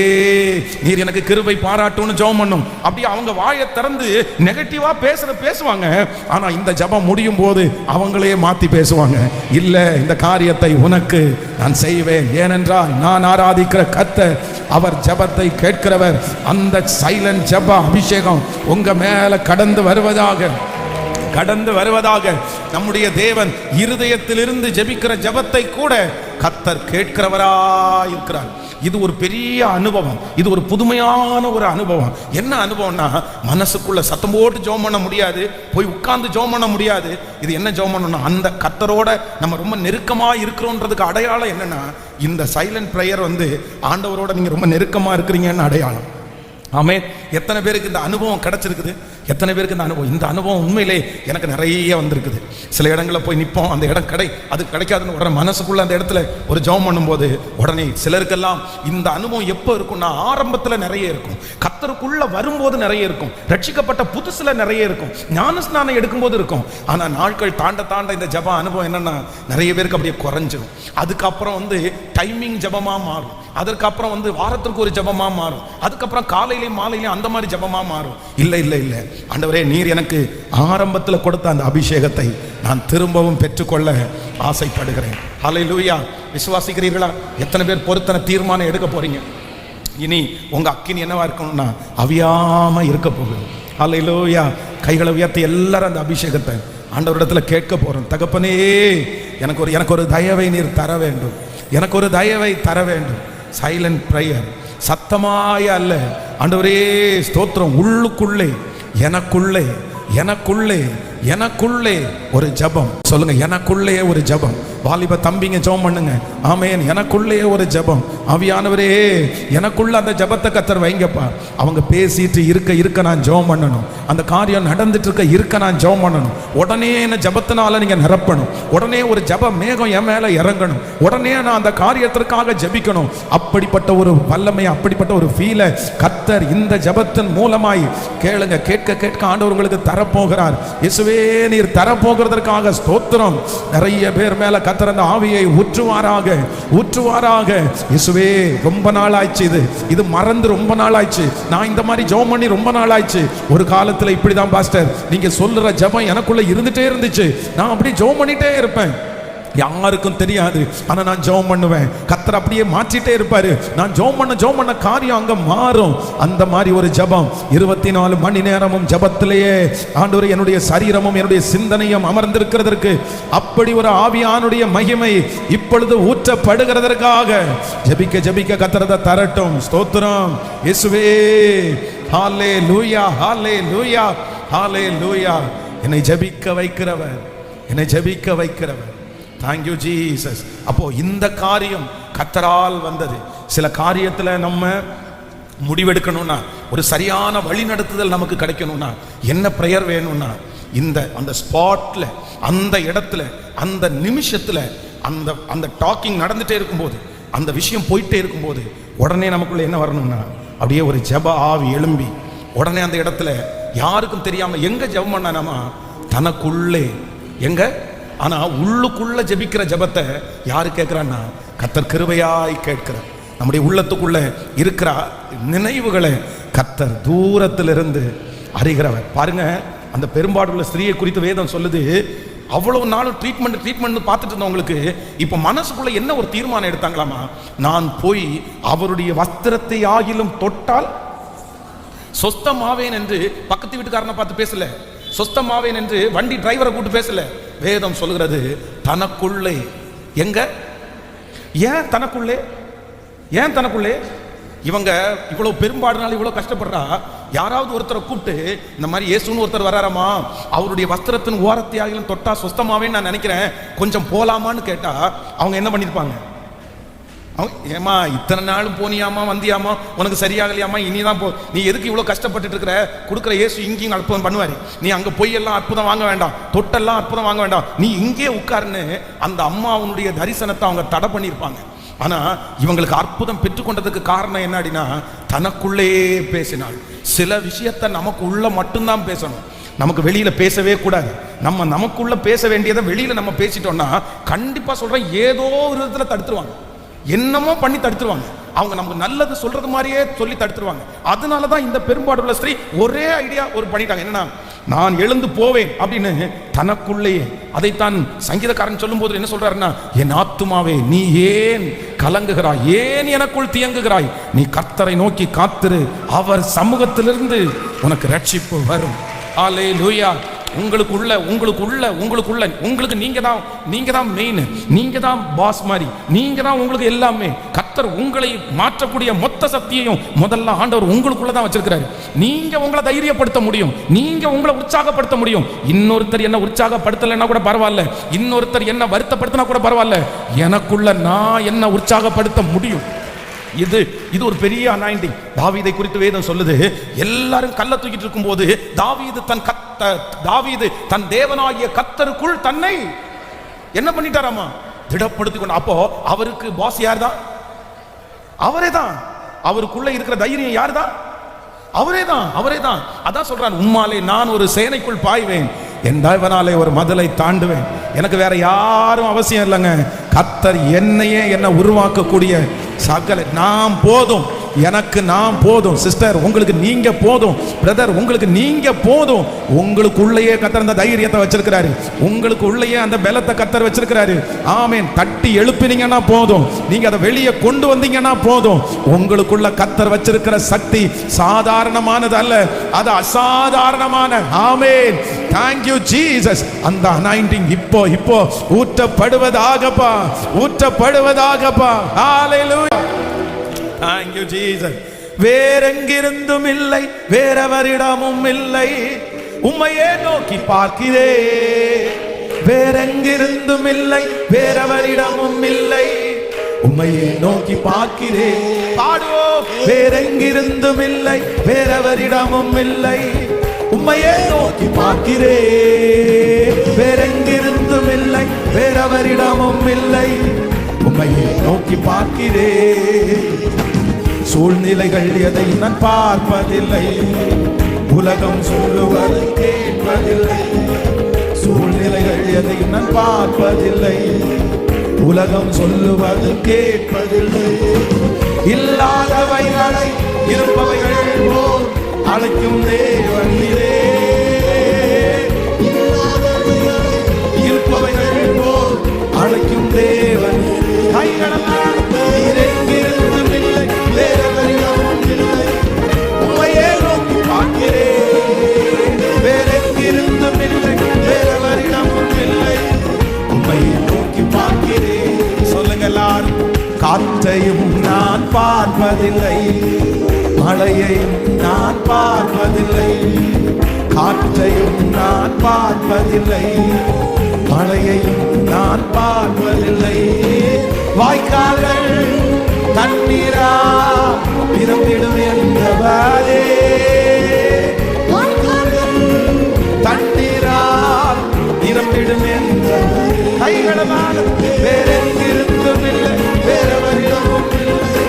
நீர் எனக்கு கிருபை பாராட்டும்னு ஜெபம் பண்ணும். அப்படியே அவங்க வாயை திறந்து நெகட்டிவா பேசுவாங்க. ஆனா இந்த ஜெபம் முடியும் போது அவங்களே மாத்தி பேசுவாங்க. இல்ல, இந்த காரியத்தை உனக்கு நான் செய்வேன், ஏனென்றால் நான் ஆராதிக்கிற கர்த்தர் அவர் ஜெபத்தை கேட்கிறவர். அந்த சைலண்ட் ஜெப அபிஷேகம் உங்க மேல கடந்து வருவதாக நம்முடைய தேவன் இருதயத்திலிருந்து ஜெபிக்கிற ஜெபத்தை கூட கர்த்தர் கேட்கிறவராய் இருக்கிறார். இது ஒரு பெரிய அனுபவம், இது ஒரு புதுமையான ஒரு அனுபவம். என்ன அனுபவம்னா, மனசுக்குள்ள சத்தம் போட்டு ஜெபம் பண்ண முடியாது, போய் உட்கார்ந்து ஜெபம் பண்ண முடியாது. இது என்ன ஜெபம் பண்ணணும்னா, அந்த கர்த்தரோட நம்ம ரொம்ப நெருக்கமா இருக்கிறோன்றதுக்கு அடையாளம் என்னன்னா, இந்த சைலண்ட் பிரேயர் ஆண்டவரோட நீங்க ரொம்ப நெருக்கமா இருக்கிறீங்கன்னு அடையாளம். ஆமென். எத்தனை பேருக்கு இந்த அனுபவம் கிடைச்சிருக்குது? எத்தனை பேருக்கு இந்த அனுபவம் உண்மையிலே எனக்கு நிறைய வந்திருக்குது. சில இடங்களில் போய் நிற்போம், அந்த இடம் அது கிடைக்காதுன்னு உடனே மனசுக்குள்ள அந்த இடத்துல ஒரு ஜெபம் பண்ணும்போது உடனே சிலருக்கெல்லாம் இந்த அனுபவம் எப்போ இருக்கும்னா, ஆரம்பத்தில் நிறைய இருக்கும், கர்த்தருக்குள்ள வரும்போது நிறைய இருக்கும், ரட்சிக்கப்பட்ட புதுசுல நிறைய இருக்கும், ஞானஸ்நானம் எடுக்கும்போது இருக்கும். ஆனால் நாட்கள் தாண்ட தாண்ட இந்த ஜெப அனுபவம் என்னன்னா, நிறைய பேருக்கு அப்படியே குறைஞ்சிடும். அதுக்கப்புறம் டைமிங் ஜெபமா மாறும், அதற்கப்புறம் வாரத்திற்கு ஒரு ஜெபமா மாறும், அதுக்கப்புறம் காலையிலையும் மாலையிலையும் அந்த மாதிரி ஜெபமா மாறும். இல்லை ஆண்டவரே, நீர் எனக்கு ஆரம்பத்தில் கொடுத்த அந்த அபிஷேகத்தை நான் திரும்பவும் பெற்றுக்கொள்ள ஆசைப்படுகிறேன். ஹல்லேலூயா. விசுவாசிக்கிறீர்களா? எத்தனை பேர் பொருத்தன தீர்மானம் எடுக்க போறீங்க? இனி உங்க அக்கினி என்னவா இருக்கணும்னா, அவியாம இருக்க போகுது. ஹல்லேலூயா. கைகளை உயர்த்தி எல்லாரும் அந்த அபிஷேகத்தை ஆண்டவரிடத்துல கேட்க போறோம். தகப்பனே, எனக்கு ஒரு தயவை நீர் தர வேண்டும், எனக்கு ஒரு தயவை தர வேண்டும். சைலண்ட் பிரேயர், சத்தமாய அல்ல. ஆண்டவரே ஸ்தோத்திரம். உள்ளுக்குள்ளே எனக்குள்ளே ஒரு ஜெபம். சொல்லுங்க, எனக்குள்ளே ஒரு ஜெபம். வாலிப தம்பிங்க ஜெபம் பண்ணுங்க. ஆமென். எனக்குள்ளே ஒரு ஜெபம். ஆவியானவரே, எனக்குள்ள அந்த ஜெபத்தை கர்த்தர் வைங்கப்பா. அவங்க பேசிட்டு இருக்க நான் ஜெபம் பண்ணணும், அந்த காரியம் நடந்துட்டு இருக்க நான் ஜெபம் பண்ணணும். உடனே என்ன ஜெபத்தினால நீங்க நிரப்பணும், உடனே ஒரு ஜெப மேகம் என் மேல இறங்கணும், உடனே நான் அந்த காரியத்திற்காக ஜெபிக்கணும். அப்படிப்பட்ட ஒரு வல்லமை, அப்படிப்பட்ட ஒரு ஃபீலை கர்த்தர் இந்த ஜெபத்தின் மூலமாய் கேளுங்க. கேட்க ஆண்டவர் உங்களுக்கு தரப்போகிறார். இயேசுவே, நீர் தரப்போகிறதற்காக ஸ்தோத்திரம். நிறைய பேர் மேல கர்த்தர் அந்த ஆவியை ஊற்றுவாராக. இயேசுவே, ரொம்ப நாள் ஆயிடுச்சு, இது மறந்து ரொம்ப நாள் ஆயிடுச்சு, நான் இந்த மாதிரி ஜெபம் பண்ணி ரொம்ப நாள் ஆயிடுச்சு. ஒரு காலத்துல இப்படிதான் பாஸ்டர், நீங்க சொல்ற ஜெபம் எனக்குள்ள இருந்துட்டே இருந்துச்சு, நான் அப்படி ஜெபம் பண்ணிட்டே இருப்பேன், யாருக்கும் தெரியாது, ஆனா நான் ஜெபம் பண்ணுவேன். கர்த்தர் அப்படியே மாற்றிட்டே இருப்பாரு. நான் ஜெபம் பண்ண காரியம் அங்க மாறும். அந்த மாதிரி ஒரு ஜெபம் 24 மணி நேரமும் ஜெபத்திலேயே ஆண்டவரே, என்னுடைய சரீரமும் என்னுடைய சிந்தனையும் அமர்ந்திருக்கிறதற்கு அப்படி ஒரு ஆவியானுடைய மகிமை இப்பொழுது ஊற்றப்படுகிறதற்காக ஜெபிக்க கர்த்தர் தரட்டும். ஸ்தோத்திரம் இயேசுவே. ஹல்லேலூயா, ஹல்லேலூயா, ஹல்லேலூயா. என்னை ஜெபிக்க வைக்கிறவர். Thank you Jesus. அப்போ இந்த காரியம் கர்த்தரால் வந்தது. சில காரியத்துல நம்ம முடிவெடுக்கணும்னா, ஒரு சரியான வழி நடத்துதல் நமக்கு கிடைக்கணும்னா, என்ன பிரேயர் வேணும்னா, அந்த ஸ்பாட்ல, அந்த இடத்துல, அந்த நிமிஷத்துல, அந்த டாக்கிங் நடந்துட்டே இருக்கும்போது, அந்த விஷயம் போயிட்டே இருக்கும்போது, உடனே நமக்குள்ள என்ன வரணும்னா, அப்படியே ஒரு ஜெப ஆவி எழும்பி உடனே அந்த இடத்துல யாருக்கும் தெரியாம எங்க ஜெபம் பண்ணானாமா, தனக்குள்ளே எங்க, ஆனா உள்ளுக்குள்ள ஜெபிக்கிற ஜெபத்தை யாரு கேட்கிறான்னா, கர்த்தர் கிருபையாய் கேட்கிறார். நம்முடைய உள்ளத்துக்குள்ள இருக்கிற நினைவுகளை கர்த்தர் தூரத்திலிருந்து அறிகிறவர். பாருங்க, அந்த பெரும்பாடுள்ள ஸ்திரீயை குறித்து வேதம் சொல்லுது, அவ்வளவு நாளும் ட்ரீட்மெண்ட் பார்த்துட்டு இருந்தவங்களுக்கு இப்ப மனசுக்குள்ள என்ன ஒரு தீர்மானம் எடுத்தாங்களாமா, நான் போய் அவருடைய வஸ்திரத்தை ஆகிலும் தொட்டால் சொஸ்தமாவேன் என்று பக்கத்து வீட்டுக்காரனை பார்த்து பேசல, சொஸ்தமாவேன் என்று வண்டி டிரைவரை கூட்டு பேசல. வேதம் சொல்லுகிறது, தனக்குள்ளே. எங்க? ஏன் தனக்குள்ளே? இவங்க இவ்வளவு பெரும்பாடுனால இவ்வளவு கஷ்டப்படுறா. யாராவது ஒருத்தரை கூப்பிட்டு, இந்த மாதிரி இயேசுன்னு ஒருத்தர் வராராமா, அவருடைய வஸ்திரத்தின் ஓரத்தையாகிலும் தொட்டா சொஸ்தமாவேன்னு நான் நினைக்கிறேன், கொஞ்சம் போலாமான்னு கேட்டா அவங்க என்ன பண்ணிருப்பாங்க? ஏமா இத்தனை நாளும் போனியாமா, வந்தியாமா, உனக்கு சரியாகலையாமா, இனிதான் போ, நீ எதுக்கு இவ்வளவு கஷ்டப்பட்டு இருக்கிற, கொடுக்குற இயேசு இங்கேயும் அற்புதம் பண்ணுவாரு, நீ அங்க போய் எல்லாம் அற்புதம் வாங்க வேண்டாம், தொட்டெல்லாம் அற்புதம் வாங்க வேண்டாம், நீ இங்கே உட்காருன்னு அந்த அம்மாவுடைய தரிசனத்தை அவங்க தடை பண்ணியிருப்பாங்க. ஆனா இவங்களுக்கு அற்புதம் பெற்றுக்கொண்டதுக்கு காரணம் என்ன அப்படின்னா, தனக்குள்ளேயே பேசினாள். சில விஷயத்தை நமக்கு உள்ள மட்டும்தான் பேசணும், நமக்கு வெளியில பேசவே கூடாது. நமக்குள்ள பேச வேண்டியதை வெளியில நம்ம பேசிட்டோம்னா கண்டிப்பா சொல்றேன், ஏதோ ஒரு விதத்துல தடுத்துருவாங்க, என்னமோ பண்ணி தடுத்துருவாங்க. அவங்க நமக்கு நல்லது சொல்றது மாதிரியே சொல்லி தடுத்துருவாங்க. அதனாலதான் இந்த பெரும்பாடுள்ள ஸ்திரீ ஒரே ஐடியா பண்ணிட்டாங்க, என்னன்னா, நான் எழுந்து போவேன் அப்படின்னு தனக்குள்ளேயே. அதைத்தான் சங்கீதக்காரன் சொல்லும் போது என்ன சொல்றாருன்னா, என் ஆத்துமாவே நீ ஏன் கலங்குகிறாய், ஏன் எனக்குள் தியங்குகிறாய், நீ கர்த்தரை நோக்கி காத்திரு, அவர் சமூகத்திலிருந்து உனக்கு ரட்சிப்பு வரும். ஹல்லேலூயா. உங்களுக்கு நீங்க தான் மெயின், நீங்க தான் பாஸ் மாதிரி, நீங்க தான் உங்களுக்கு எல்லாமே. கர்த்தர் கர்த்தர் உங்களை மாற்றக்கூடிய மொத்த சக்தியையும் முதல்ல ஆண்டவர் உங்களுக்குள்ள தான் வச்சிருக்கிறாரு. நீங்க உங்களை தைரியப்படுத்த முடியும், நீங்க உங்களை உற்சாகப்படுத்த முடியும். இன்னொருத்தர் என்ன உற்சாகப்படுத்தலைன்னா கூட பரவாயில்ல, இன்னொருத்தர் என்ன வருத்தப்படுத்தினா கூட பரவாயில்ல, எனக்குள்ள நான் என்ன உற்சாகப்படுத்த முடியும். இது ஒரு பெரிய அனாயிண்டிங். தாவீதை குறித்து வேதம் சொல்லுது, எல்லாரும் கல்ல தூக்கிட்டு இருக்கும்போது தாவீது தன் தேவனாகிய கர்த்தருக்குள் தன்னை என்ன பண்ணிட்டாராமா, திடப்படுத்திக் கொண்டு. அப்போ அவருக்கு பாஸ் யார் தான்? அவரே தான். அவருக்குள்ள இருக்கிற தைரியம் யார் தான்? அவரே தான். அதான் சொல்றான், உம்மாலே நான் ஒரு சேனைக்குள் பாய்வேன், என் தேவனாலே ஒரு மதிலை தாண்டுவேன். எனக்கு வேற யாரும் அவசியம் இல்லைங்க. கர்த்தர் என்ன உருவாக்கக்கூடிய சகல நாம் போதும். எனக்கு நான் போதும். சிஸ்டர், உங்களுக்கு நீங்க போதும். பிரதர், உங்களுக்கு நீங்க போதும். உங்களுக்கு உள்ளேயே கர்த்தர் அந்த தைரியத்தை வச்சிருக்கிறாரு, உங்களுக்கு உள்ளேயே அந்த பலத்தை கர்த்தர் வச்சிருக்கிறாரு. ஆமென். தட்டி எழுப்பினீங்கன்னா போதும், நீங்க அதை வெளியே கொண்டு வந்தீங்கன்னா போதும். உங்களுக்குள்ள கர்த்தர் வச்சிருக்கிற சக்தி சாதாரணமானது அல்ல, அது அசாதாரணமான. ஆமென். Thank you Jesus. அந்த அனாயிண்டிங் இப்போ ஊற்றப்படுவதாகப்பா. Hallelujah. Thank you Jesus. வேறெங்கிருந்தும் இல்லை, வேறவரிடமும் இல்லை, உம்மையே நோக்கி பார்க்கிறேன். வேறெங்கிருந்தும் இல்லை, வேறவரிடமும் இல்லை, உம்மையே நோக்கி பார்க்கிறேன். பாடுவோம். வேறெங்கிருந்தும் இல்லை, வேறவரிடமும் இல்லை, உம்மையே நோக்கி பார்க்கிறேன். வேறெங்கிருந்தும் இல்லை, வேறவரிடமும் இல்லை, உம்மையே நோக்கி பார்க்கிறேன். சூழ்நிலைகள் எதையும் நான் பார்ப்பதில்லை, உலகம் சொல்லுவது கேட்பதில்லை. சூழ்நிலைகள் எதையும் நான் பார்ப்பதில்லை, உலகம் சொல்லுவது கேட்பதில்லை. இல்லாதவைகளை இருப்பவைகள் போல் அழைக்கும் தேவன் நீரே. இருப்பவைகள் போல் அழைக்கும் தேவன். கைகளெல்லாம் நீரெங்கிருந்தும் இல்லை, வேறவரிடமும் இல்லை, உம்மையே நோக்கி பார்க்கிறேன். வேறெங்கிருந்தும் இல்லை, வேறவரிடமும் இல்லை, உம்மையே நோக்கி பார்க்கிறேன். சொல்லுங்க எல்லாரும். காற்றையும் நான் பார்ப்பதில்லை, மழையையும் நான் பார்ப்பதில்லை. காற்றையும் நான் பார்ப்பதில்லை, மழையையும் நான் பார்ப்பதில்லை. வாய்க்கால்கள் தண்ணீரா நிரம்பிடும் என்றவரே, தண்ணீரால் நிரம்பிடும் என்றவரே. கைகளமான வேறெங்கிருந்தும் இல்லை, வேறவரிடமும் இல்லை,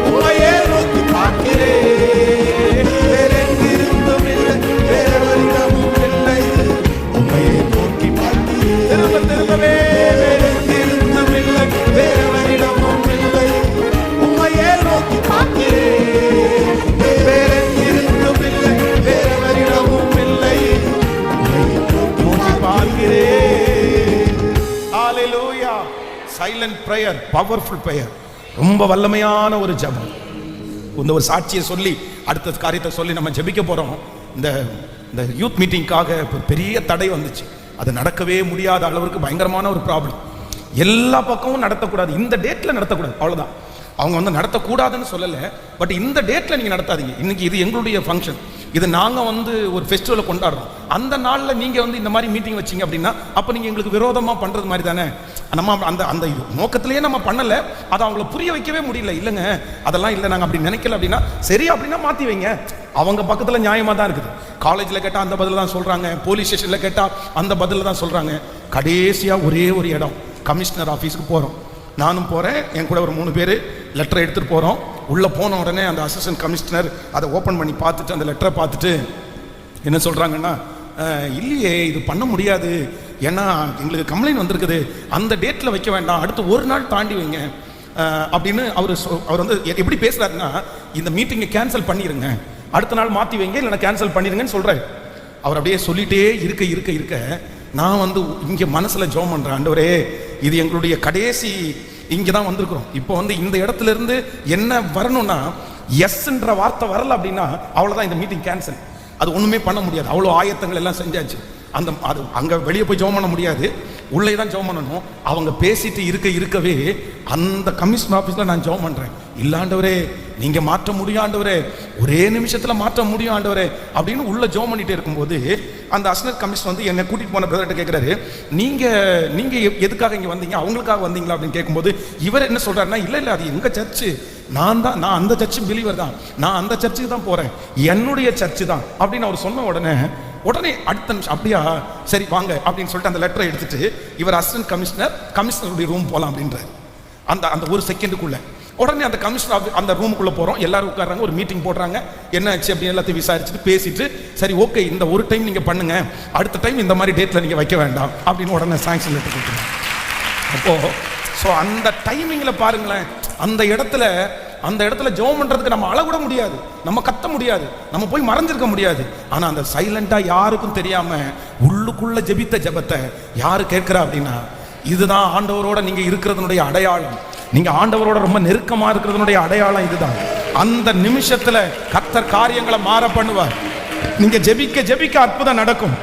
உம்மையே நோக்கி பார்க்கிறேன். வேறெங்கிருந்தும் இல்லை, வேறவரிடமும் இல்லை, உம்மையே நோக்கி பார்க்கிறேன். திரும்பவே வேறெங்கிருந்தும் இல்லை, வேறவரிடமும் இல்லை, உம்மையே நோக்கி பார்க்கிறேன். வேறெங்கிருந்தும் இல்லை, வேறவரிடமும் இல்லை, உம்மையே நோக்கி பார்க்கிறேன். ஹalleluya. சைலண்ட் பிரேயர், பவர்ஃபுல் பிரேயர், ரொம்ப வல்லமையான ஒரு ஜெபம். இந்த ஒரு சாட்சியை சொல்லி அடுத்த காரியத்தை சொல்லி நம்ம ஜெபிக்க போறோம். இந்த யூத் மீட்டிங்காக பெரிய தடை வந்துச்சு, அது நடக்கவே முடியாத அளவுக்கு பயங்கரமான ஒரு ப்ராப்ளம். எல்லா பக்கமும் நடத்தக்கூடாது, இந்த டேட்ல நடத்தக்கூடாது, அவ்வளவுதான். அவங்க நடத்தக்கூடாதுன்னு சொல்லலை, பட் இந்த டேட்ல நீங்க நடத்தாதீங்க. இன்னைக்கு இது எங்களுடைய ஃபங்க்ஷன், இது நாங்க ஒரு ஃபெஸ்டிவலை கொண்டாடுறோம். அந்த நாள்ல நீங்க இந்த மாதிரி மீட்டிங் வச்சீங்க அப்படின்னா அப்ப நீங்க எங்களுக்கு விரோதமா பண்றது மாதிரி தானே. நம்ம அந்த நோக்கத்திலேயே நம்ம பண்ணல, அதை அவங்கள புரிய வைக்கவே முடியல. இல்லைங்க அதெல்லாம் இல்லை, நாங்கள் அப்படி நினைக்கல அப்படின்னா சரி, அப்படின்னா மாற்றி வைங்க. அவங்க பக்கத்தில் நியாயமாக தான் இருக்குது. காலேஜில் கேட்டால் அந்த பதில் தான் சொல்கிறாங்க, போலீஸ் ஸ்டேஷனில் கேட்டால் அந்த பதில் தான் சொல்கிறாங்க. கடைசியாக ஒரே ஒரு இடம், கமிஷனர் ஆஃபீஸுக்கு போகிறோம். நானும் போகிறேன், என் கூட ஒரு 3 பேர் லெட்டர் எடுத்துகிட்டு போகிறோம். உள்ளே போன உடனே அந்த அசிஸ்டன்ட் கமிஷனர் அதை ஓப்பன் பண்ணி பார்த்துட்டு அந்த லெட்டரை பார்த்துட்டு என்ன சொல்கிறாங்கன்னா, இல்லையே இது பண்ண முடியாது, ஏன்னா எங்களுக்கு கம்ப்ளைண்ட் வந்திருக்குது, அந்த டேட்டில் வைக்க வேண்டாம், அடுத்து ஒரு நாள் தாண்டி வைங்க அப்படின்னு அவர் எப்படி பேசுகிறாருன்னா, இந்த மீட்டிங்கை கேன்சல் பண்ணிடுங்க, அடுத்த நாள் மாற்றி வைங்க, இல்லைன்னா கேன்சல் பண்ணிடுங்கன்னு சொல்கிறாரு. அவர் அப்படியே சொல்லிகிட்டே இருக்க நான் இங்கே மனசில் ஜெபம் பண்ணுறேன், ஆண்டவரே இது எங்களுடைய கடைசி, இங்கே தான் வந்திருக்கிறோம், இப்போ இந்த இடத்துல இருந்து என்ன வரணும்னா எஸ்ன்ற வார்த்தை வரல அப்படின்னா அவ்வளோதான், இந்த மீட்டிங் கேன்சல். அது ஒன்றுமே பண்ண முடியாது, அவ்வளோ ஆயத்தங்கள் எல்லாம் செஞ்சாச்சு. அது அங்கே வெளியே போய் ஜெபம் பண்ண முடியாது. உள்ளே தான் ஜெபம் பண்ணணும். அவங்க பேசிட்டு இருக்கவே அந்த கமிஷன் ஆஃபீஸில் நான் ஜெபம் பண்ணுறேன். இல்லாண்டவரே நீங்க மாற்ற முடியும் ஆண்டவரே, ஒரே நிமிஷத்தில் மாற்ற முடியும் ஆண்டவரே அப்படின்னு உள்ள ஜெபம் பண்ணிட்டே இருக்கும்போது அந்த அசிஸ்டன்ட் கமிஷனர் வந்து என்னை கூட்டிட்டு போன பிரதர்கிட்ட கேட்குறாரு, நீங்க எதுக்காக இங்கே வந்தீங்க, அவங்களுக்காக வந்தீங்களா அப்படின்னு கேட்கும்போது இவர் என்ன சொல்றாருன்னா, இல்லை அது எங்க சர்ச்சு, நான் அந்த சர்ச்சு பிலீவர் தான், நான் அந்த சர்ச்சுக்கு தான் போறேன், என்னுடைய சர்ச்சு தான் அப்படின்னு அவர் சொன்ன உடனே அடுத்த நிமிஷம் அப்படியா சரி வாங்க அப்படின்னு சொல்லிட்டு அந்த லெட்டரை எடுத்துட்டு இவர் அசிஸ்டன்ட் கமிஷனருடைய ரூம் போகலாம் அப்படின்றாரு. அந்த ஒரு செகண்டுக்குள்ள உடனே அந்த கமிஷனர் அந்த ரூமுக்குள்ள போறோம், எல்லாரும் உட்கார்றாங்க, ஒரு மீட்டிங் போடுறாங்க, என்ன ஆச்சு அப்படின்னு எல்லாத்தையும் விசாரிச்சுட்டு பேசிட்டு சரி ஓகே இந்த ஒரு டைம் நீங்க பண்ணுங்க, அடுத்த டைம் இந்த மாதிரி டேட்ல நீங்க வைக்க வேண்டாம் அப்படின்னு உடனே சாங்ஷன் லெட்டர் கொடுத்துருங்க. அப்போ ஸோ அந்த டைமிங்ல பாருங்களேன், அந்த இடத்துல ஜெபம் பண்றதுக்கு நம்ம அழக்கூட முடியாது, நம்ம கத்த முடியாது, நம்ம போய் மறைஞ்சிருக்க முடியாது. ஆனா அந்த சைலண்டா யாருக்கும் தெரியாம உள்ளுக்குள்ள ஜெபித்த ஜெபத்தை யாரு கேட்கிறா அப்படின்னா, இதுதான் ஆண்டவரோட நீங்க இருக்கிறதுனுடைய அடையாளம். நீங்க ஆண்டவரோட ரொம்ப நெருக்கமா இருக்கிறதுனுடைய அடையாளம் இதுதான். அந்த நிமிஷத்துல கர்த்தர் காரியங்களை மாற பண்ணுவார். நீங்க ஜெபிக்க அற்புதம் நடக்கும்.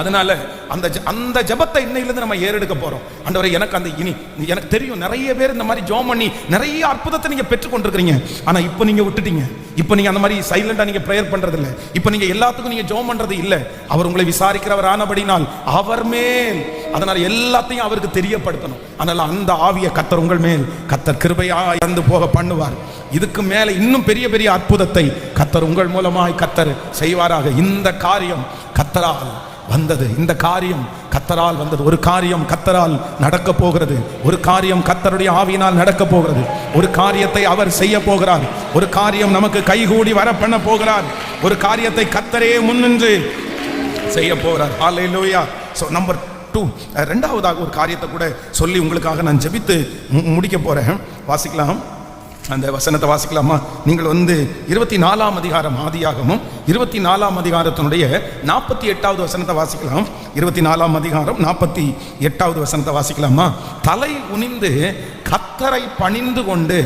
அதனால அந்த ஜெபத்தை இன்னையிலிருந்து நம்ம ஏறெடுக்க போறோம். ஆண்டவரே எனக்கு தெரியும் நிறைய பேர் இந்த மாதிரி ஜெபம் பண்ணி நிறைய அற்புதத்தை நீங்க பெற்றுக்கொண்டிருக்கீங்க. ஆனா இப்போ நீங்க விட்டுட்டீங்க. இப்போ நீங்க அந்த மாதிரி சைலண்டா நீங்க பிரேயர் பண்றது இல்லை. இப்போ நீங்க எல்லாத்துக்கும் நீங்க ஜெபம் பண்றது இல்லை. அவர் உங்களை விசாரிக்கிறவர் ஆனபடினால் அவர் மேல், அதனால எல்லாத்தையும் அவருக்கு தெரியப்படுத்தணும். அதனால அந்த ஆவிய கர்த்தர் உங்கள் மேல் கர்த்தர் கிருபையா இறந்து போக பண்ணுவார். இதுக்கு மேல இன்னும் பெரிய பெரிய அற்புதத்தை கர்த்தர் உங்கள் மூலமாய் கர்த்தர் செய்வாராக. இந்த காரியம் கர்த்தரால் வந்தது, இந்த காரியம் கர்த்தரால் வந்தது. ஒரு காரியம் கர்த்தரால் நடக்க போகிறது, ஒரு காரியம் கர்த்தருடைய ஆவியினால் நடக்க போகிறது, ஒரு காரியத்தை அவர் செய்ய போகிறார், ஒரு காரியம் நமக்கு கைகூடி வர பண்ண போகிறார், ஒரு காரியத்தை கர்த்தரே முன்னின்று செய்ய போகிறார். ஹல்லேலூயா. ஸோ நம்பர் 2, ரெண்டாவதாக ஒரு காரியத்தை கூட சொல்லி உங்களுக்காக நான் ஜெபித்து முடிக்க போறேன். வாசிக்கலாம், அந்த வசனத்தை வாசிக்கலாமா? நீங்கள் 24ஆம் அதிகாரம் ஆதியாகமும் 24ஆம் அதிகாரத்தினுடைய 48வது வசனத்தை வாசிக்கலாம். 24ஆம் அதிகாரம் 48வது வசனத்தை வாசிக்கலாமா? தலை குனிந்து கர்த்தரை பணிந்து கொண்டு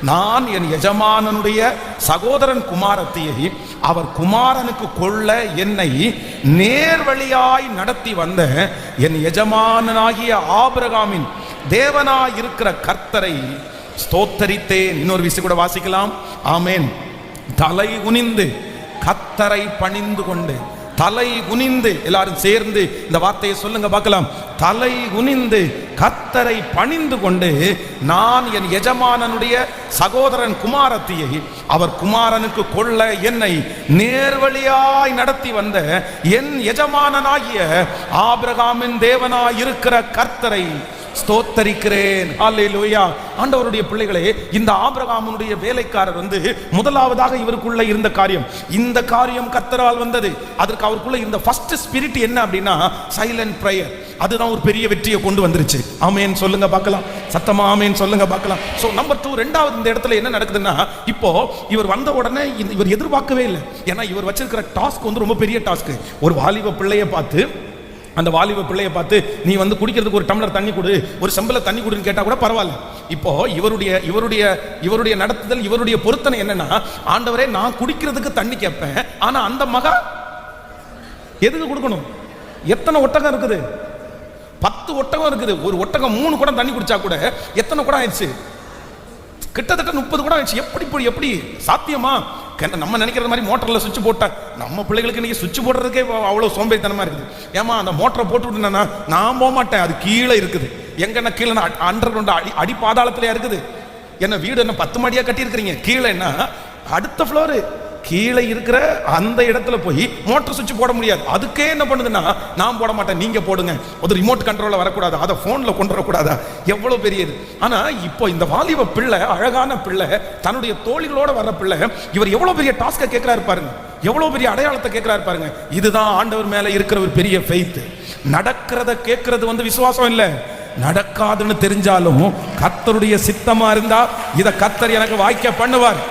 நான் என் எஜமானனுடைய சகோதரன் குமாரத்தியை அவர் குமாரனுக்கு கொள்ள என்னை நேர்வழியாய் நடத்தி வந்த என் எஜமானனாகிய ஆபிரகாமின் தேவனாய் இருக்கிற கர்த்தரை ஸ்தோத்தரித்தேன். இன்னொரு விஷயம் கூட வாசிக்கலாம். ஆமென். தலை குனிந்து கர்த்தரை பணிந்து கொண்டு, தலை குனிந்து, எல்லாரும் சேர்ந்து இந்த வார்த்தையை சொல்லுங்க பார்க்கலாம். தலை குனிந்து கர்த்தரை பணிந்து கொண்டு நான் என் எஜமானனுடைய சகோதரன் குமாரத்தியை அவர் குமாரனுக்கு கொள்ள என்னை நேர்வழியாய் நடத்தி வந்த என் எஜமானனாகிய ஆபிரகாமின் தேவனாய் இருக்கிற கர்த்தரை ஸ்தோத்தரிக்கிறேன். ஹல்லேலூயா. ஆண்டவருடைய பிள்ளைகளே, இந்த ஆபிரகாமுடைய வேலைக்காரர் முதலாவதாக இவருக்குள்ள இருந்த காரியம், இந்த காரியம் கர்த்தரால் வந்தது. அதற்கு அவருக்குள்ள இந்த ஃபர்ஸ்ட் ஸ்பிரிட் என்ன அப்படின்னா சைலண்ட் பிரேயர். அதுதான் ஒரு பெரிய வெற்றியை கொண்டு வந்துருச்சு. ஆமென் சொல்லுங்க பார்க்கலாம், சத்தமா ஆமென் சொல்லுங்க பார்க்கலாம். சோ நம்பர் 2, ரெண்டாவது இந்த இடத்துல என்ன நடக்குதுன்னா, இப்போ இவர் வந்த உடனே இவர் எதிர்பார்க்கவே இல்லை. ஏன்னா இவர் வச்சிருக்கிற டாஸ்க் ரொம்ப பெரிய டாஸ்க். ஒரு வாலிப பிள்ளையை பார்த்து, அந்த வாலிப பிள்ளையை பார்த்து நீ குடிக்கிறதுக்கு ஒரு டம்ளர் தண்ணி கொடு, ஒரு செம்பல தண்ணி கொடுன்னு கேட்டா கூட பரவாயில்ல. இப்போ இவருடைய நடத்துதல், இவருடைய பொருத்தனை என்னன்னா, ஆண்டவரே நான் குடிக்கிறதுக்கு தண்ணி கேட்பேன், ஆனா அந்த மகா எதுக்கு கொடுக்கணும்? எத்தனை ஒட்டகம் இருக்குது? 10 ஒட்டகம் இருக்குது. ஒரு ஒட்டகம் 3 குடம் தண்ணி குடிச்சா கூட எத்தனை குடம் ஆயிடுச்சு? கிட்டத்தட்ட 30 குடம் ஆயிடுச்சு. எப்படி சாத்தியமா? நம்ம நினைக்கிறது மாதிரி மோட்டரில் சுவிட்ச் போட்டா, நம்ம பிள்ளைகளுக்கு இன்னைக்கு சுவிட்ச் போடுறதுக்கே அவ்வளோ சோம்பேறித்தனமா இருக்குது. ஏமா அந்த மோட்டரை போட்டு விட்டுனா நான் போக மாட்டேன், அது கீழே இருக்குது. எங்கன்னா கீழே அண்டர் கிரவுண்ட் அடி பாதாளத்திலே இருக்குது. என்ன வீடு என்ன 10 மாடியா கட்டி இருக்கிறீங்க, கீழே என்ன அடுத்த ஃப்ளோரு, கீழே இருக்கிற அந்த இடத்துல போய் மோட்டர் சுவிட்ச் போட முடியாது. அதுக்கே என்ன பண்ணுதுன்னா, நான் போட மாட்டேன், நீங்க போடுங்க. ஒரு ரிமோட் கண்ட்ரோல்ல வரக்கூடாது, அதை போன்ல கொண்டு வரக்கூடாதா? எவ்வளவு பெரியது. ஆனா இப்போ இந்த வாலிப பிள்ளை, அழகான பிள்ளை, தன்னுடைய தோழிகளோட வர்ற பிள்ளை, இவர் எவ்வளவு பெரிய டாஸ்க கேட்கிறாரு பாருங்க, எவ்வளவு பெரிய அடையாளத்தை கேட்கிறாரு பாருங்க. இதுதான் ஆண்டவர் மேல இருக்கிற ஒரு பெரிய ஃபெய்த். நடக்கிறத கேட்கறது விசுவாசம் இல்ல, நடக்காதுன்னு தெரிஞ்சாலும் கர்த்தருடைய சித்தமா இருந்தா இத கர்த்தர் எனக்கு வாய்க்க பண்ணுவார்.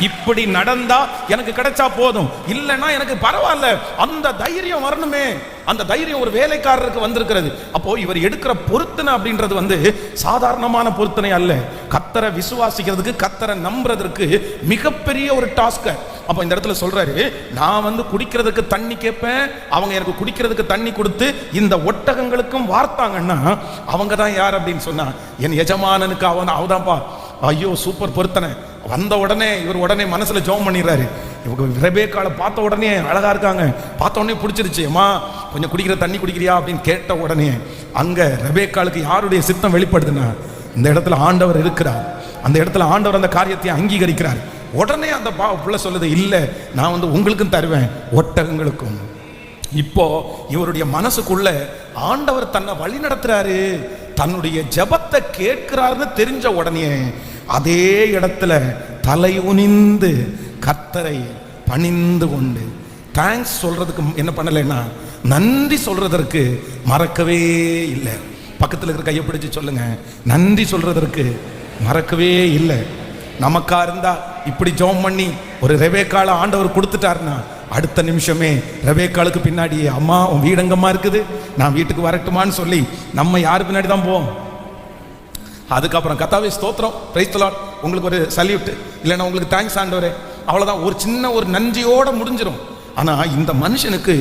இப்படி நடந்தா எனக்கு கிடைச்சா போதும், இல்லைன்னா எனக்கு பரவாயில்ல. அந்த தைரியம் வரணுமே. அந்த தைரியம் ஒரு வேலைக்காரருக்கு வந்திருக்கிறது. அப்போ இவர் எடுக்கிற பொருத்தனை அப்படின்றது சாதாரணமான பொருத்தனை அல்ல. கர்த்தரை விசுவாசிக்கிறதுக்கு, கர்த்தரை நம்புறதுக்கு மிகப்பெரிய ஒரு டாஸ்க். அப்போ இந்த இடத்துல சொல்றாரு, நான் வந்து குடிக்கிறதுக்கு தண்ணி கேட்பேன், அவங்க எனக்கு குடிக்கிறதுக்கு தண்ணி கொடுத்து இந்த ஒட்டகங்களுக்கும் வார்த்தாங்கன்னா அவங்க தான் யார் அப்படின்னு சொன்னா என் எஜமானனுக்கு அவதான்ப்பா. ஐயோ சூப்பர் பொருத்தனை. வந்த உடனே இவர் உடனே மனசுல ஜெபம் பண்ணிடுறாரு. இவங்க ரெபேக்காளை பார்த்த உடனே அழகா இருக்காங்க, பார்த்த உடனே பிடிச்சிருச்சு. அம்மா கொஞ்சம் குடிக்கிற தண்ணி குடிக்கிறியா அப்படின்னு கேட்ட உடனே அங்க ரெபேக்காளுக்கு யாருடைய சித்தம் வெளிப்படுதுன்னா இந்த இடத்துல ஆண்டவர் இருக்கிறார். அந்த இடத்துல ஆண்டவர் அந்த காரியத்தை அங்கீகரிக்கிறார். உடனே அந்த புள்ள சொல்லுது, இல்லை நான் வந்து உங்களுக்கும் தருவேன் ஒட்டகங்களுக்கும். இப்போ இவருடைய மனசுக்குள்ள ஆண்டவர் தன்னை வழி நடத்துறாரு, தன்னுடைய ஜெபத்தை கேட்கிறாருன்னு தெரிஞ்ச உடனே அதே இடத்துல தலை குனிந்து கர்த்தரை பணிந்து கொண்டு தேங்க்ஸ் சொல்றதுக்கு என்ன பண்ணலைன்னா நன்றி சொல்றதற்கு மறக்கவே இல்லை. பக்கத்தில் இருக்கிற கையை பிடிச்சு சொல்லுங்க, நன்றி சொல்றதற்கு மறக்கவே இல்லை. நமக்கா இருந்தா இப்படி ஜெபம் பண்ணி ஒரு ரெபேக்காளை ஆண்டவர் கொடுத்துட்டாருன்னா அடுத்த நிமிஷமே ரெபேக்காளுக்கு பின்னாடி அம்மா உன் வீடங்கம்மா இருக்குது, நான் வீட்டுக்கு வரட்டுமான்னு சொல்லி நம்ம யாரு பின்னாடி தான் போவோம். அதுக்கப்புறம் கர்த்தாவே ஸ்தோத்திரம், பிரைஸ் தி லார்ட், உங்களுக்கு ஒரு சல்யூட், இல்லைன்னா உங்களுக்கு தேங்க்ஸ் ஆண்டவரே, அவ்வளோதான். ஒரு சின்ன ஒரு நன்றியோட முடிஞ்சிடும். ஆனா இந்த மனுஷனுக்கு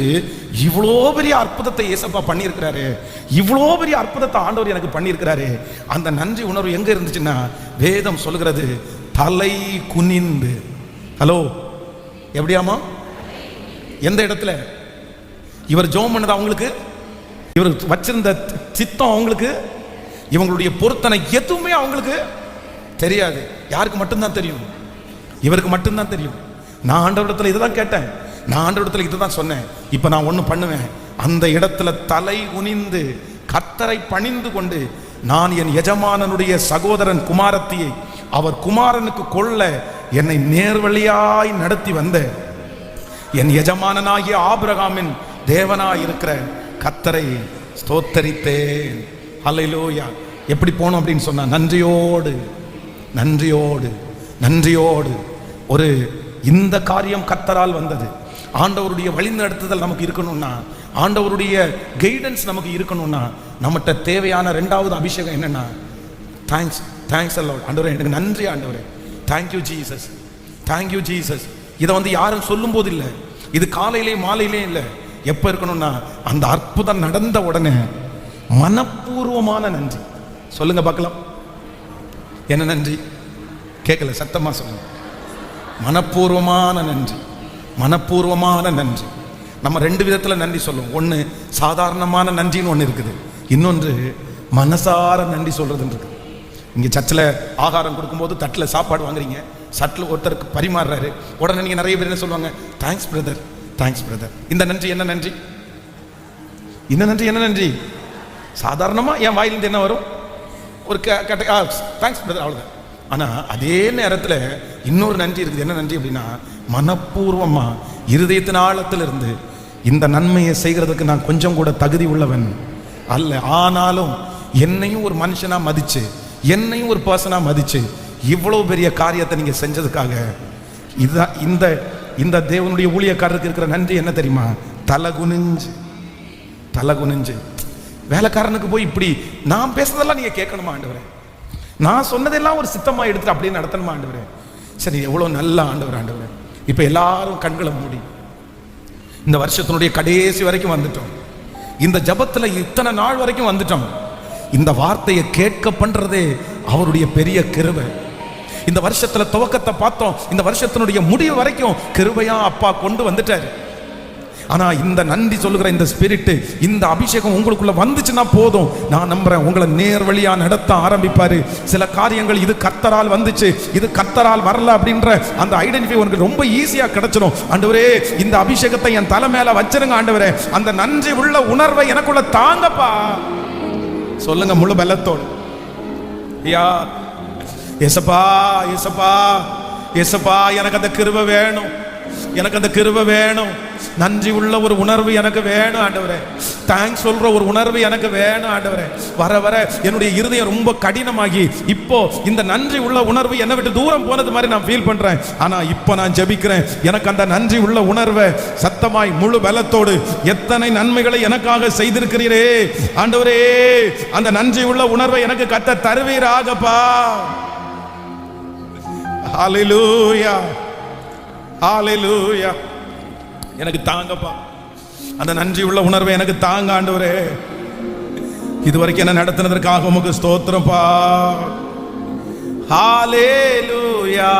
இவ்வளோ பெரிய அற்புதத்தை ஏசப்பா பண்ணியிருக்கிறாரு, இவ்வளோ பெரிய அற்புதத்தை ஆண்டவர் எனக்கு பண்ணியிருக்கிறாரு. அந்த நன்றி உணர்வு எங்க இருந்துச்சுன்னா வேதம் சொல்லுகிறது தலை குனிந்து. ஹலோ, எப்படியாமா? எந்த இடத்துல இவர் ஜெபம் பண்ணது அவங்களுக்கு, இவர் வச்சிருந்த சித்தம் அவங்களுக்கு, இவங்களுடைய பொருத்தனை எதுவுமே அவங்களுக்கு தெரியாது. யாருக்கு மட்டும்தான் தெரியும்? இவருக்கு மட்டும்தான் தெரியும். நான் ஆண்டவரிடத்துல இதுதான் கேட்டேன், நான் ஆண்டவரிடத்துல இதுதான் சொன்னேன். இப்ப நான் ஒண்ணு பண்ணுவேன், அந்த இடத்துல தலை குனிந்து கர்த்தரை பணிந்து கொண்டு நான் என் எஜமானனுடைய சகோதரன் குமாரத்தியை அவர் குமாரனுக்கு கொள்ள என்னை நேர்வழியாய் நடத்தி வந்த என் எஜமானனாகிய ஆபிரகாமின் தேவனாய் இருக்கிற கர்த்தரை ஸ்தோத்தரித்தேன். ஹல்லேலூயா. எப்படி போனோம் அப்படின்னு சொன்னா நன்றியோடு நன்றியோடு நன்றியோடு. ஒரு இந்த காரியம் கர்த்தரால் வந்தது. ஆண்டவருடைய வழிநடத்துதல் நமக்கு இருக்கணும்னா, ஆண்டவருடைய கைடன்ஸ் நமக்கு இருக்கணும்னா நம்மகிட்ட தேவையான ரெண்டாவது அபிஷேகம் என்னன்னா தேங்க்ஸ். தேங்க்ஸ் அல்லாஹ். ஆண்டவரே எனக்கு நன்றி ஆண்டவரே, தேங்க்யூ ஜீசஸ், தேங்க்யூ ஜீசஸ். இதை வந்து யாரும் சொல்லும் போது இல்லை, இது காலையிலே மாலையிலே இல்லை. எப்போ இருக்கணும்னா அந்த அற்புதம் நடந்த உடனே மனப்பூர்வமான நன்றி சொல்லுங்க பார்க்கலாம். என்ன நன்றி? கேட்கல, சத்தமா சொல்லுங்க. மனப்பூர்வமான நன்றி, மனப்பூர்வமான நன்றி. நம்ம ரெண்டு விதத்தில் நன்றி சொல்லுவோம். ஒன்று சாதாரணமான நன்றின்னு ஒன்று இருக்குது, இன்னொன்று மனசார நன்றி சொல்றதுன்னு இருக்குது. இங்கே சர்ச்சில் ஆகாரம் கொடுக்கும்போது தட்டில் சாப்பாடு வாங்குறீங்க, சட்டில் ஒருத்தருக்கு பரிமாறுறாரு, உடனே நீங்கள் நிறைய பேர் என்ன சொல்லுவாங்க? Thanks brother, thanks brother. இந்த நன்றி என்ன நன்றி? இந்த நன்றி என்ன நன்றி? சாதாரணமாக என் வாயிலிருந்து என்ன வரும்? ஒரு தேங்க்ஸ் பிரதர், அவ்வளோதான். ஆனால் அதே நேரத்தில் இன்னொரு நன்றி இருக்குது. என்ன நன்றி அப்படின்னா மனப்பூர்வமா இருதயத்தின் ஆழத்தில் இருந்து இந்த நன்மையை செய்கிறதுக்கு நான் கொஞ்சம் கூட தகுதி உள்ளவன் அல்ல, ஆனாலும் என்னையும் ஒரு மனுஷனா மதிச்சு, என்னையும் ஒரு பர்சனா மதிச்சு இவ்வளவு பெரிய காரியத்தை நீங்க செஞ்சதுக்காக இதுதான் இந்த இந்த தேவனுடைய ஊழியக்காரருக்கு இருக்கிற நன்றி. என்ன தெரியுமா? தலை குனிஞ்சு தலை குனிஞ்சு. வேலைக்காரனுக்கு போய் இப்படி நான் பேசுறதெல்லாம் நீங்க கேட்கணுமா ஆண்டவரே? நான் சொன்னதெல்லாம் ஒரு சித்தமா எடுத்துட்டு அப்படியே நடத்தணுமா ஆண்டவரே? சரி, எவ்வளவு நல்ல ஆண்டவர் ஆண்டவரே. இப்ப எல்லாரும் கண்களை மூடி இந்த வருஷத்தினுடைய கடைசி வரைக்கும் வந்துட்டோம். இந்த ஜபத்துல இத்தனை நாள் வரைக்கும் வந்துட்டோம். இந்த வார்த்தையை கேட்க பண்றதே அவருடைய பெரிய கிருபை. இந்த வருஷத்துல துவக்கத்தை பார்த்தோம், இந்த வருஷத்தினுடைய முடிவு வரைக்கும் கிருபையா அப்பா கொண்டு வந்துட்டாரு. ஆனா இந்த நன்றி சொல்லுகிற இந்த ஸ்பிரிட், இந்த அபிஷேகம் உங்களுக்குள்ள வந்துச்சுன்னா போதும், நான் நம்புறேன் உங்களை நேர் வழியா நடத்த ஆரம்பிப்பாரு. சில காரியங்கள் இது கர்த்தரால் வந்துச்சு, இது கர்த்தரால் வரல அப்படின்ற அந்த ஐடென்டிஃபை உங்களுக்கு ரொம்ப ஈஸியா கிடைச்சிடும். ஆண்டவரே இந்த அபிஷேகத்தை என் தலை மேல வச்சிருங்க ஆண்டவரே, அந்த நன்றி உள்ள உணர்வை எனக்குள்ள தாங்கப்பா சொல்லுங்க முழு பலத்தோடு. ஐயா ஏசப்பா, ஏசப்பா, ஏசப்பா, எனக்கு அந்த கிருபை வேணும், எனக்கு அந்த கிருபை வேணும். நன்றி உள்ள ஒரு உணர்வு எனக்கு வேணும் ஆண்டவரே. தேங்க்ஸ் சொல்ற ஒரு உணர்வு எனக்கு வேணும் ஆண்டவரே. வர வர என்னுடைய இருதயம் ரொம்ப கடினமாகி இப்போ இந்த நன்றி உள்ள உணர்வு என்னை விட்டு தூரம் போனது மாதிரி நான் ஃபீல் பண்றேன். ஆனா இப்போ நான் ஜெபிக்கிறேன், எனக்கு அந்த நன்றி உள்ள உணர்வை சத்தமாய் முழு பலத்தோடு, எத்தனை நன்மைகளை எனக்காக செய்திருக்கிறீரே ஆண்டவரே, அந்த நன்றி உள்ள உணர்வை எனக்கு கத்த தருவீராகப்பா. ஹல்லேலூயா. ஹalleluya. எனக்கு தாங்கப்பா, அந்த நன்றி உள்ள உணர்வை எனக்கு தாங்க ஆண்டவரே. இதுவரைக்கும் என்ன நடத்தினதற்காக உமக்கு ஸ்தோத்திரம்ப்பா. ஹalleluya.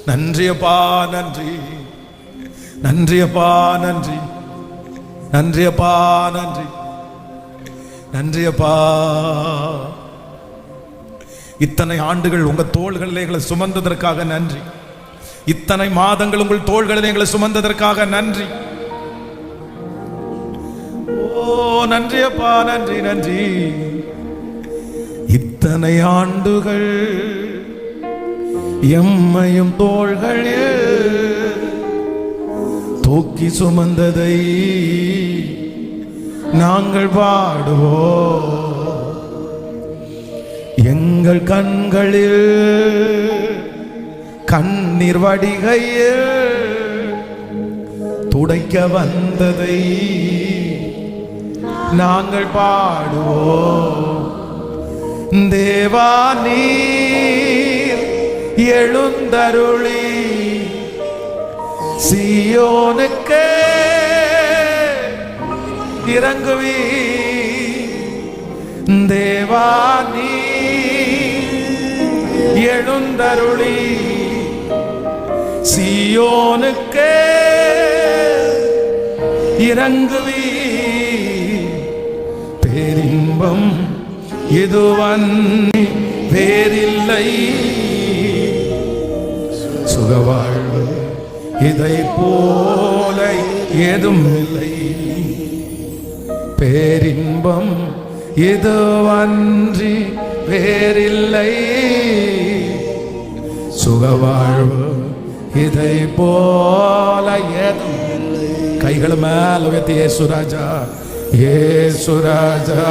நன்றியப்பா, நன்றி நன்றியப்பா, நன்றி நன்றியப்பா, நன்றி நன்றியப்பா. இத்தனை ஆண்டுகள் உங்க தோள்களிலே எங்களை சுமந்ததற்காக நன்றி. இத்தனை மாதங்கள் உங்கள் தோள்களிலே எங்களை சுமந்ததற்காக நன்றி. ஓ நன்றியப்பா, நன்றி நன்றி. இத்தனை ஆண்டுகள் எம்மையும் தோள்களில் தூக்கி சுமந்ததை நாங்கள் பாடுவோம். எங்கள் கண்களில் கண்ணீர் வடிகையில் துடைக்க வந்ததை நாங்கள் பாடுவோம். தேவா நீர் எழுந்தருளி சீயோனுக்கு இறங்குவி. தேவா நீர் எழுந்தருளி சீயோனுக்கு இறங்குவி. பேரின்பம் இதுவன் வேறில்லை, சுகவாழ்வு இதை போல ஏதும் இல்லை. பேரின்பம் இதுவன்றி வேறில்லை, சுகவாழ்வு இதை போல ஏதும் இல்லை. கைகள் மேல் உயர்த்தி இயேசு ராஜா, இயேசு ராஜா,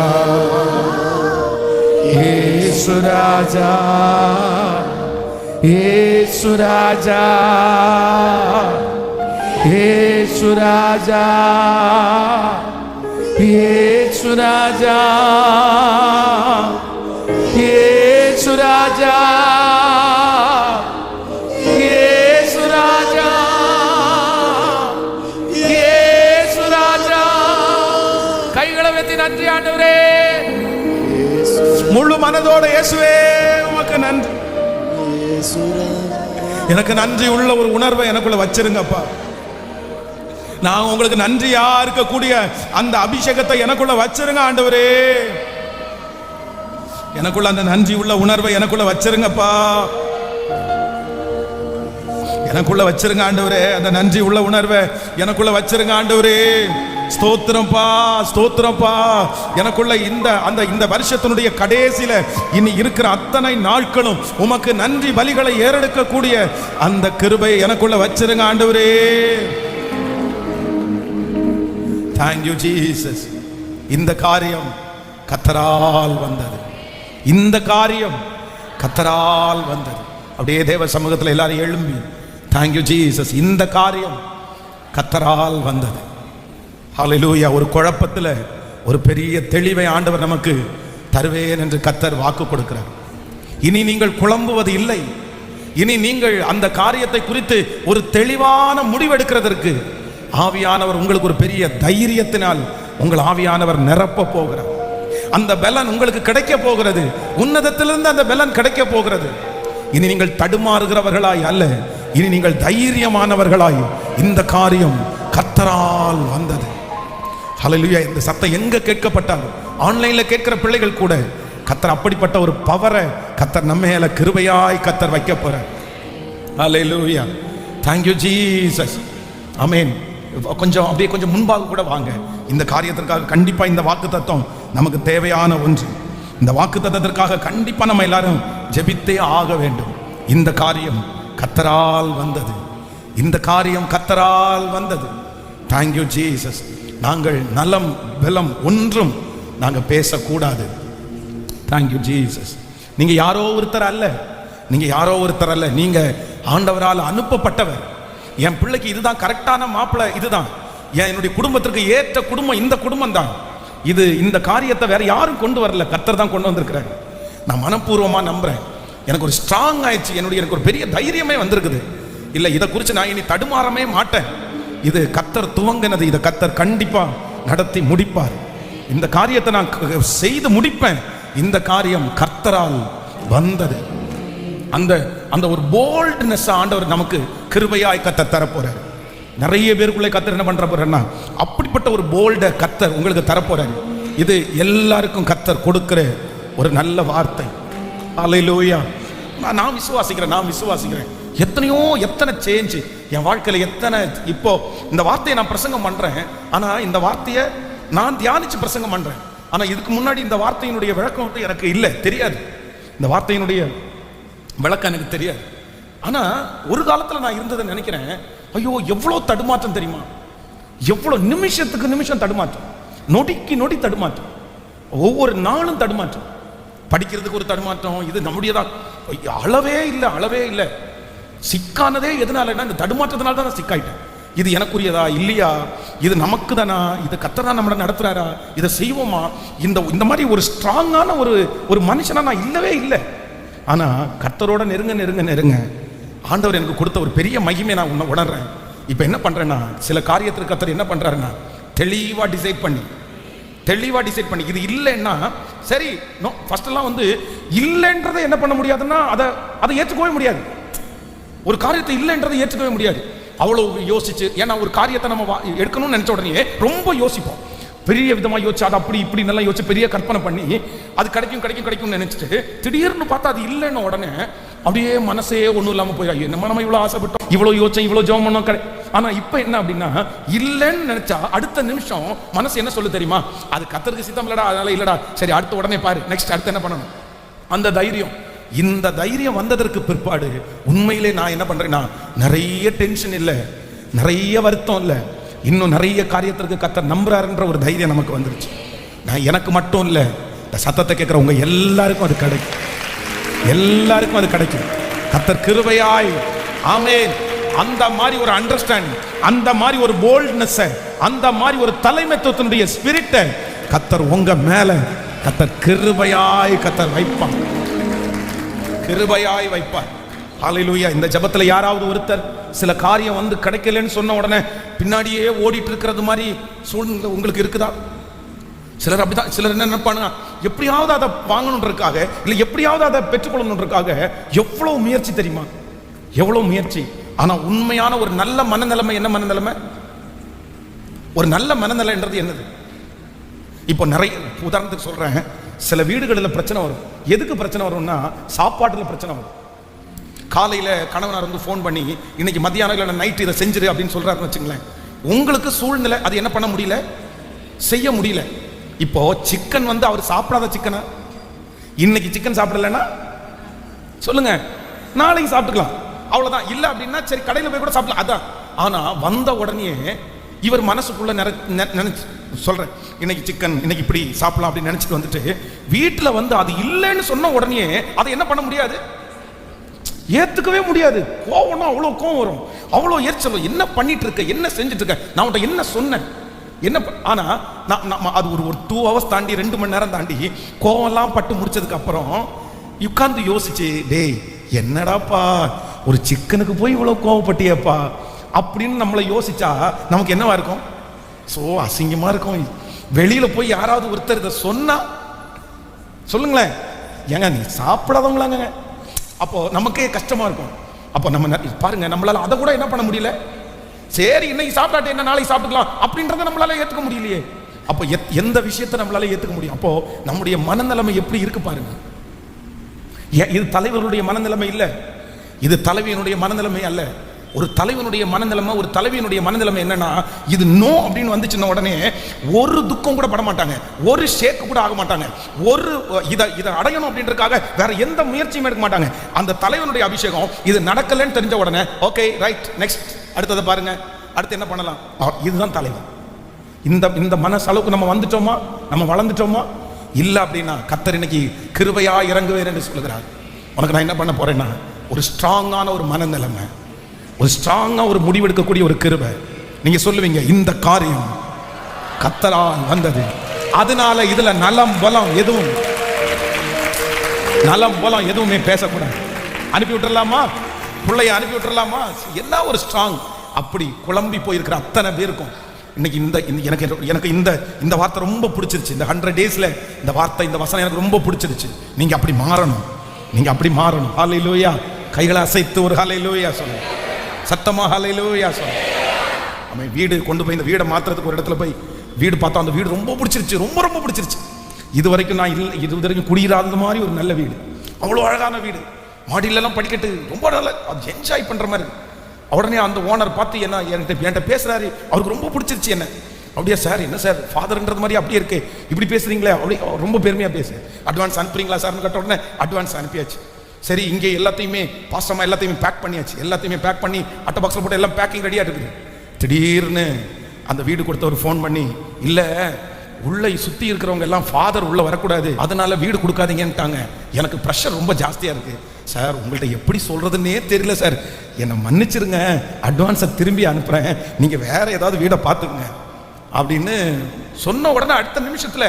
இயேசு ராஜா, இயேசு ராஜா, இயேசு ராஜா, இயேசு ராஜா, இயேசு ராஜா, இயேசு ராஜா, இயேசு ராஜா. கைகளை வைத்து நன்றி ஆண்டவரே. முழு மனதோட இயேசுவே உமக்கு நன்றி. எனக்கு நன்றி உள்ள ஒரு உணர்வை எனக்குள்ள வச்சிருங்கப்பா. நான் உங்களுக்கு நன்றியா இருக்கக்கூடிய அந்த அபிஷேகத்தை எனக்குள்ள வச்சிருங்க ஆண்டவரே. எனக்குள்ள அந்த நன்றி உள்ள உணர்வை எனக்குள்ள வச்சிருங்கப்பா. எனக்குள்ள வச்சிருங்க ஆண்டவரே. அந்த நன்றி உள்ள உணர்வை எனக்குள்ள வச்சிருங்க ஆண்டவரே. ஸ்தோத்திரம்பா, ஸ்தோத்திரம்பா. எனக்குள்ள இந்த வருஷத்தினுடைய கடைசியில இனி இருக்கிற அத்தனை நாட்களும் உமக்கு நன்றி பலிகளை ஏறெடுக்கக்கூடிய அந்த கிருபை எனக்குள்ள வச்சிருங்க ஆண்டவரே. Thank you Jesus. இந்த காரியம் கர்த்தரால் வந்தது. இந்த காரியம் கர்த்தரால் வந்தது. அப்படியே தேவ சமூகத்தில் எல்லாரும் எழும்பி Thank you Jesus. இந்த காரியம் கர்த்தரால் வந்தது. ஹல்லேலூயா. ஒரு குழப்பத்தில் ஒரு பெரிய தெளிவை ஆண்டவர் நமக்கு தருவேன் என்று கர்த்தர் வாக்கு கொடுக்கிறார். இனி நீங்கள் குழம்புவது இல்லை. இனி நீங்கள் அந்த காரியத்தை குறித்து ஒரு தெளிவான முடிவெடுக்கிறதற்கு ஆவியானவர் உங்களுக்கு ஒரு பெரிய தைரியத்தினால் உங்கள் ஆவியானவர் நிரப்ப போகிறார். அந்த பலன் உங்களுக்கு கிடைக்க போகிறது. உன்னதத்திலிருந்து அந்த பலன் கிடைக்க போகிறது. இனி நீங்கள் தடுமாறுகிறவர்களாய் அல்ல, இனி நீங்கள் தைரியமானவர்களாய் இந்த காரியம் கர்த்தரால் வந்தது. ஹல்லேலூயா. இந்த சத்தம் எங்க கேட்கப்பட்டாலும் ஆன்லைன்ல கேட்கிற பிள்ளைகள் கூட கர்த்தர் அப்படிப்பட்ட ஒரு பவரை கர்த்தர் நம்ம மேல கிருபையாய் கர்த்தர் வைக்க போறார். ஹல்லேலூயா. Thank you Jesus. ஆமென். கொஞ்சம் முன்பாக கூட வாங்க. இந்த காரியத்திற்காக கண்டிப்பா இந்த வாக்குத்தத்தம் நமக்கு தேவையான ஒன்று. இந்த வாக்குத்தத்தத்திற்காக கண்டிப்பா நம்ம எல்லாரும் ஜெபித்தே ஆக வேண்டும். இந்த காரியம் கர்த்தரால் வந்தது. இந்த காரியம் கர்த்தரால் வந்தது. Thank you Jesus. நாங்கள் நலம் பலம் ஒன்றும் நாங்க பேசக்கூடாது. Thank you Jesus. நீங்க யாரோ ஒருத்தர் அல்ல, நீங்க யாரோ ஒருத்தர் அல்ல, நீங்க ஆண்டவரால் அனுப்பப்பட்டவர். என் பிள்ளைக்கு இதுதான் கரெக்டான மாப்பிள்ளை, இதுதான் என்னுடைய குடும்பத்திற்கு ஏற்ற குடும்பம், இந்த குடும்பம் தான் இது. இந்த காரியத்தை வேற யாரும் கொண்டு வரல, கர்த்தர் தான் கொண்டு வந்திருக்கிறார். நான் மனப்பூர்வமா நம்புறேன். எனக்கு ஒரு ஸ்ட்ராங் ஆயிடுச்சு, எனக்கு ஒரு பெரிய தைரியமே வந்திருக்குது. இல்லை இதை குறித்து நான் இனி தடுமாறவே மாட்டேன், இது கர்த்தர் துவங்கினது, இதை கர்த்தர் கண்டிப்பா நடத்தி முடிப்பார், இந்த காரியத்தை நான் செய்து முடிப்பேன், இந்த காரியம் கர்த்தரால் வந்தது. அந்த அந்த ஒரு போல்ட்னஸ் ஆண்டவர் நமக்கு கிருபையாய் கர்த்தர் தரப்போறார். நிறைய பேருக்குள்ளே கர்த்தர் என்ன பண்ற போறாருன்னா அப்படிப்பட்ட ஒரு போல்ட கர்த்தர் உங்களுக்கு தரப்போறாரு. இது எல்லாருக்கும் கர்த்தர் கொடுக்கிற ஒரு நல்ல வார்த்தை. அல்லேலூயா. நான் விசுவாசிக்கிறேன். எத்தனை சேஞ்ச் என் வாழ்க்கையில், எத்தனை இப்போ இந்த வார்த்தையை நான் பிரசங்கம் பண்றேன். ஆனா இந்த வார்த்தையை நான் தியானிச்சு பிரசங்கம் பண்றேன். ஆனா இதுக்கு முன்னாடி இந்த வார்த்தையினுடைய விளக்கம் வந்து எனக்கு இல்லை, தெரியாது. இந்த வார்த்தையினுடைய விளக்கம் எனக்கு தெரியாது. ஆனா ஒரு காலத்துல நான் இருந்ததை நினைக்கிறேன், ஐயோ எவ்வளவு தடுமாற்றம் தெரியுமா, எவ்வளவு நிமிஷத்துக்கு நிமிஷம் தடுமாற்றம், நொடிக்கு நொடி தடுமாற்றம், ஒவ்வொரு நாளும் தடுமாற்றம், படிக்கிறதுக்கு ஒரு தடுமாற்றம். இது நம்முடையதான், அளவே இல்லை. சிக்கானதே எதனாலன்னா இந்த தடுமாற்றத்தினால தான் சிக்காயிட்டேன். இது எனக்குரியதா இல்லையா, இது நமக்கு தானா, இது கர்த்தர் தான் நம்மளை நடத்துறாரா, இதை செய்வோமா, இந்த மாதிரி ஒரு ஸ்ட்ராங்கான ஒரு மனுஷனா நான் இல்லவே இல்லை. ஆனா கர்த்தரோட நெருங்க ஆண்டவர் எனக்கு கொடுத்த ஒரு பெரிய மகிமையை நான் உணர்றேன். இப்போ என்ன பண்றேன்னா, சில காரியத்திற்கு கர்த்தர் என்ன பண்றாருன்னா தெளிவா டிசைட் பண்ணி இது இல்லைன்னா சரி, நோ ஃபர்ஸ்ட் எல்லாம் வந்து இல்லைன்றதை என்ன பண்ண முடியாதுன்னா அதை ஏற்றுக்கவே முடியாது. ஒரு காரியத்தை இல்லைன்றதை ஏற்றுக்கவே முடியாது. அவ்வளவு யோசிச்சு, ஏன்னா ஒரு காரியத்தை நம்ம எடுக்கணும்னு நினைச்ச உடனே ரொம்ப யோசிப்போம், பெரிய விதமா யோசிச்சு அதை அப்படி இப்படி நல்லா யோசிச்சு பெரிய கற்பனை பண்ணி அது கிடைக்கும் நினைச்சிட்டு திடீர்னு பார்த்தா அது இல்லைன்னு உடனே அப்படியே மனசே ஒன்றும் இல்லாமல் போயிடும். நம்ம இவ்வளோ ஆசைப்பட்டோம், இவ்வளோ யோசிச்சோம், இவ்வளோ ஜெபம் பண்ணோம். ஆனா இப்போ என்ன அப்படின்னா, இல்லைன்னு நினைச்சா அடுத்த நிமிஷம் மனசு என்ன சொல்லு தெரியுமா, அது கர்த்தருக்கு சித்தம் இல்லடா, அதனால இல்லடா, சரி அடுத்த உடனே பாரு, நெக்ஸ்ட் அடுத்து என்ன பண்ணணும். இந்த தைரியம் வந்ததற்கு பிற்பாடு உண்மையிலே நான் என்ன பண்றேன்னா, நிறைய டென்ஷன் இல்லை, நிறைய வருத்தம் இல்லை, இன்னும் நிறைய காரியத்திற்கு கர்த்தர் நம்புறாருன்ற ஒரு தைரியம் நமக்கு வந்துருச்சு. நான் எனக்கு மட்டும் இல்லை, இந்த சத்தத்தை கேட்குற உங்க எல்லாருக்கும் அது கிடைக்கும். கர்த்தர் கிருபையாய், ஆமென். அந்த மாதிரி ஒரு அண்டர்ஸ்டாண்டிங், அந்த மாதிரி ஒரு போல்ட்னஸ், அந்த மாதிரி ஒரு தலைமைத்துவத்தினுடைய ஸ்பிரிட்டை கர்த்தர் உங்க மேல கிருபையாய் வைப்பார். ஹல்லேலூயா. இந்த ஜெபத்துல யாராவது ஒருத்தர் சில காரியம் வந்து கிடைக்கலன்னு சொன்ன உடனே பின்னாடியே ஓடிட்டு இருக்கிறது மாதிரி சூழ்நிலை உங்களுக்கு இருக்குதா? சிலர் அப்படிதான். சிலர் என்ன நினைப்பாங்க, எப்படியாவது அதை வாங்கணுன்றதுக்காக, இல்லை எப்படியாவது அதை பெற்றுக்கொள்ளணுன்றதுக்காக எவ்வளவு முயற்சி தெரியுமா, எவ்வளவு முயற்சி. ஆனா உண்மையான ஒரு நல்ல மனநிலைமை என்ன மனநிலைமை, ஒரு நல்ல மனநிலைன்றது என்னது? இப்போ நிறைய உதாரணத்துக்கு சொல்றேன், சில வீடுகளில் பிரச்சனை வரும். எதுக்கு பிரச்சனை வரும்னா, சாப்பாட்டுல பிரச்சனை வரும். காலையில கணவனார் வந்து ஃபோன் பண்ணி இன்னைக்கு மத்தியானம் இல்லை நைட் இதை செஞ்சிரு அப்படின்னு சொல்றாருன்னு வச்சுங்களேன். உங்களுக்கு சூழ்நிலை அது என்ன பண்ண முடியல, செய்ய முடியல. இப்போ சிக்கன் வந்து அவர் சாப்பிடாத சிக்கனா, இன்னைக்கு சிக்கன் சாப்பிடலன்னா சொல்லுங்க, நாளைக்கு சாப்பிட்டுக்கலாம், அவ்வளவுதான். இல்ல அப்படின்னா சரி கடையில் போய் கூட சாப்பிடலாம், அதான். ஆனா வந்த உடனே இவர் மனசுக்குள்ள நினைச்சு சொல்றேன், இன்னைக்கு சிக்கன், இன்னைக்கு இப்படி சாப்பிடலாம் அப்படின்னு நினைச்சிட்டு வந்துட்டு வீட்டுல வந்து அது இல்லைன்னு சொன்ன உடனே அதை என்ன பண்ண முடியாது, ஏத்துக்கவே முடியாது. கோவம்னா அவ்வளவு கோவம் வரும், அவ்வளவு எரிச்சல். என்ன பண்ணிட்டு இருக்க, என்ன செஞ்சுட்டு இருக்க, நான் உன்ட்ட என்ன சொன்னேன், என்ன. ஆனா அது ஒரு 2 hours தாண்டி 2 மணி நேரம் தாண்டி கோவம்லாம் பட்டு முடிச்சதுக்கு அப்புறம் உட்கார்ந்து யோசிச்சு, டேய் என்னடாப்பா ஒரு சிக்கனுக்கு போய் இவ்வளவு கோவப்பட்டியப்பா அப்படின்னு நம்மளை யோசிச்சா நமக்கு என்னவா இருக்கும், சோ அசிங்கமா இருக்கும். வெளியில போய் யாராவது ஒருத்தர் இதை சொன்னா சொல்லுங்களேன், ஏங்க நீ சாப்பிடாதவங்களாங்க, அப்போ நமக்கே கஷ்டமா இருக்கும். அப்போ நம்ம பாருங்க, நம்மளால அதை கூட என்ன பண்ண முடியல, சரி இன்னைக்கு சாப்பிட்டாட்டு என்ன நாளைக்கு சாப்பிட்டுக்கலாம் அப்படின்றத நம்மளால ஏத்துக்க முடியலையே. அப்போ எந்த விஷயத்தை நம்மளால ஏத்துக்க முடியும்? அப்போ நம்முடைய மனநிலைமை எப்படி இருக்கு பாருங்க. இது தலைவருடைய மனநிலைமை இல்லை, இது தலைவியினுடைய மனநிலைமை அல்ல. ஒரு தலைவனுடைய மனநிலைமை, ஒரு தலைவியினுடைய மனநிலைமை என்னன்னா, இது நோ அப்படின்னு வந்துச்சுன்னா உடனே ஒரு துக்கம் கூட பட மாட்டாங்க, ஒரு ஷேக் கூட ஆக மாட்டாங்க, ஒரு இதை அடையணும் அப்படின்றதுக்காக வேற எந்த முயற்சியும் எடுக்க மாட்டாங்க. அந்த தலைவனுடைய அபிஷேகம் இது நடக்கலன்னு தெரிஞ்ச உடனே ஓகே ரைட் நெக்ஸ்ட் அடுத்ததை பாருங்க, அடுத்து என்ன பண்ணலாம், இதுதான் தலைவன். இந்த மனசளவுக்கு நம்ம வந்துட்டோமா, நம்ம வளர்ந்துட்டோமா? இல்லை அப்படின்னா கர்த்தர் இன்னைக்கு கிருபையா இறங்குவேன் என்று சொல்லுகிறார். உனக்கு நான் என்ன பண்ண போறேன்னா, ஒரு ஸ்ட்ராங்கான ஒரு மனநிலைமை, ஒரு ஸ்ட்ராங்கா ஒரு முடிவெடுக்கக்கூடிய ஒரு கிருபை. நீங்க சொல்லுவீங்க, இந்த காரியம் கர்த்தரால் வந்தது, அதனால இதுல நலம் பலம் எதுவுமே பேசக்கூடாது. அனுப்பி விட்டுறலாமா? பிள்ளைய அனுப்பி விட்டுறலாமா, என்ன ஒரு ஸ்ட்ராங். அப்படி குழம்பி போயிருக்கிற அத்தனை பேருக்கும் இன்னைக்கு எனக்கு இந்த வார்த்தை ரொம்ப பிடிச்சிருச்சு. இந்த 100 daysல இந்த வார்த்தை, இந்த வசனம் எனக்கு ரொம்ப பிடிச்சிருச்சு. நீங்க அப்படி மாறணும், நீங்க அப்படி மாறணும். ஹல்லேலூயா. கைகளை அசைத்து ஒரு ஹல்லேலூயா சொல்லுங்க, சத்தமா ஹல்லேலூயா சொல்லுங்க. அவன் வீடு கொண்டு போய் இந்த வீடை மாத்துறதுக்கு ஒரு இடத்துல போய் வீடு பார்த்தா அந்த வீடு ரொம்ப பிடிச்சிருச்சு, ரொம்ப ரொம்ப பிடிச்சிருச்சு. இது வரைக்கும் குடியிராத மாதிரி ஒரு நல்ல வீடு, அவ்வளோ அழகான வீடு, மாடியிலலாம் படிக்கட்டு, ரொம்ப நல்லா என்ஜாய் பண்ற மாதிரி. உடனே அந்த ஓனர் பார்த்து என்ன என்கிட்ட பேசுறாரு, அவருக்கு ரொம்ப பிடிச்சிருச்சு என்ன. அப்படியே சார், என்ன சார் ஃபாதர்ன்றது மாதிரி அப்படியே இருக்கு, இப்படி பேசுறீங்களே, அப்படி ரொம்ப பெருமையா பேசு. அட்வான்ஸ் அனுப்புறீங்களா சார்னு கேட்ட உடனே அட்வான்ஸ் அனுப்பியாச்சு. சரி, இங்கே எல்லாத்தையுமே பாஸ்டமா எல்லாத்தையுமே பேக் பண்ணியாச்சு. எல்லாத்தையுமே பேக் பண்ணி அட்டை பாக்ஸ்ல போட்டு எல்லாம் பேக்கிங் ரெடியா இருக்குது. திடீர்னு அந்த வீடு கொடுத்தவர் ஃபோன் பண்ணி, இல்ல உள்ள சுத்தி இருக்கிறவங்க எல்லாம் ஃபாதர் உள்ள வரக்கூடாது, அதனால வீடு கொடுக்காதீங்கன்ட்டாங்க. எனக்கு ப்ரெஷர் ரொம்ப ஜாஸ்தியா இருக்கு சார், உங்கள்கிட்ட எப்படி சொல்றதுன்னே தெரியல சார், என்னை மன்னிச்சிருங்க, அட்வான்ஸை திரும்பி அனுப்புறேன், நீங்க வேற ஏதாவது வீடை பார்த்துக்குங்க அப்படின்னு சொன்ன உடனே அடுத்த நிமிஷத்துல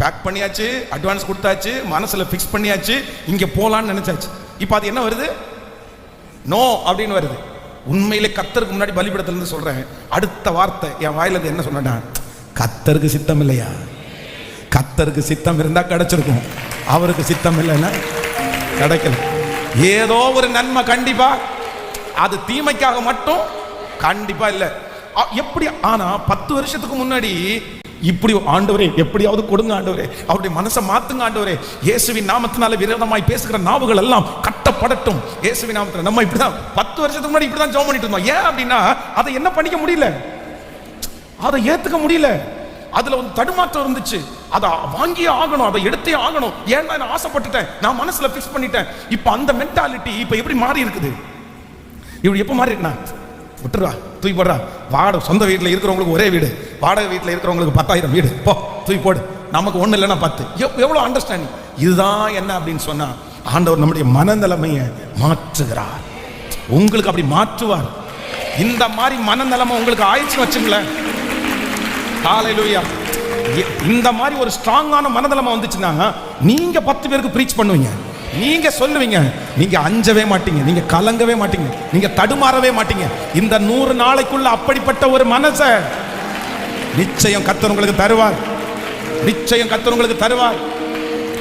பேக் பண்ணியாச்சு, அட்வான்ஸ் கொடுத்தாச்சு, மனசுல ஃபிக்ஸ் பண்ணியாச்சு, இங்க போலான்னு நினைச்சாச்சு. இப்போ அது என்ன வருது? நோ அப்படின்னு வருது. உண்மையிலே கர்த்தருக்கு முன்னாடி பலிபீடத்துல இருந்து சொல்றேன், அடுத்த வார்த்தை என் வாயில இருந்து என்ன சொன்னா, கர்த்தருக்கு சித்தம் இல்லையா? கர்த்தருக்கு சித்தம் இருந்தா கிடைச்சிருக்கும், அவருக்கு சித்தம் இல்லைன்னா கிடைக்கல. ஏதோ ஒரு நன்மை கண்டிப்பா, அது தீமைக்காக மட்டும் கண்டிப்பா இல்ல. எப்படி? ஆனா 10 வருஷத்துக்கு முன்னாடி இப்படி ஆண்டவரே எப்படியாவது கொடுங்க ஆண்டவரே, அவருடைய மனசை மாத்துங்க ஆண்டவரே, இயேசுவின் நாமத்தினால விரோதமாய் பேசுகிற நாவுகள் எல்லாம் கட்டப்படட்டும் இயேசுவின் நாமத்தினால. நம்ம இப்படிதான் 10 வருஷத்துக்கு முன்னாடி இப்படிதான் ஜெபம் பண்ணிட்டு இருந்தோம். ஏன் அப்படின்னா அதை என்ன பண்ணிக்க முடியல, அதை ஏத்துக்க முடியல, அதுல ஒரு தடுமாற்றம் இருந்துச்சு. அதை வாங்கியே ஆகணும், அதை எடுத்தே ஆகணும். ஏன்னா நான் ஆசைப்பட்டுட்டேன், நான் மனசுல பிக்ஸ் பண்ணிட்டேன். இப்ப அந்த மென்டாலிட்டி இப்ப எப்படி மாறி இருக்குது? இப்படி எப்ப மாறி இருக்குண்ணா, விட்டுறா, தூக்கி போடுறா, வாடகை சொந்த வீட்டில் இருக்கிறவங்களுக்கு ஒரே வீடு, வாடகை வீட்டில் இருக்கிறவங்களுக்கு 10,000 வீடு, போ தூக்கி போடு, நமக்கு ஒண்ணு இல்லைன்னா 10. எவ்வளவு அண்டர்ஸ்டாண்டிங். இதுதான் என்ன அப்படின்னு சொன்னா, ஆண்டவர் நம்முடைய மனநிலைமையை மாற்றுகிறார். உங்களுக்கு அப்படி மாற்றுவார். இந்த மாதிரி மனநிலைமை உங்களுக்கு ஆயிடுச்சு வச்சுங்களேன், ஹல்லேலூயா. இந்த மாதிரி ஒரு ஸ்ட்ராங்கான மனநிலைமை வந்துச்சுன்னா நீங்க 10 பேருக்கு ப்ரீச் பண்ணுவீங்க, நீங்க சொல்லுவீங்க, நீங்க அஞ்சவே மாட்டீங்க, நீங்க கலங்கவே மாட்டீங்க, நீங்க தடுமாறவே மாட்டீங்க. இந்த 100 நாளைக்குள்ள அப்படிப்பட்ட ஒரு மனசை நிச்சயம் கர்த்தர் உங்களுக்கு தருவார், நிச்சயம் கர்த்தர் உங்களுக்கு தருவார்.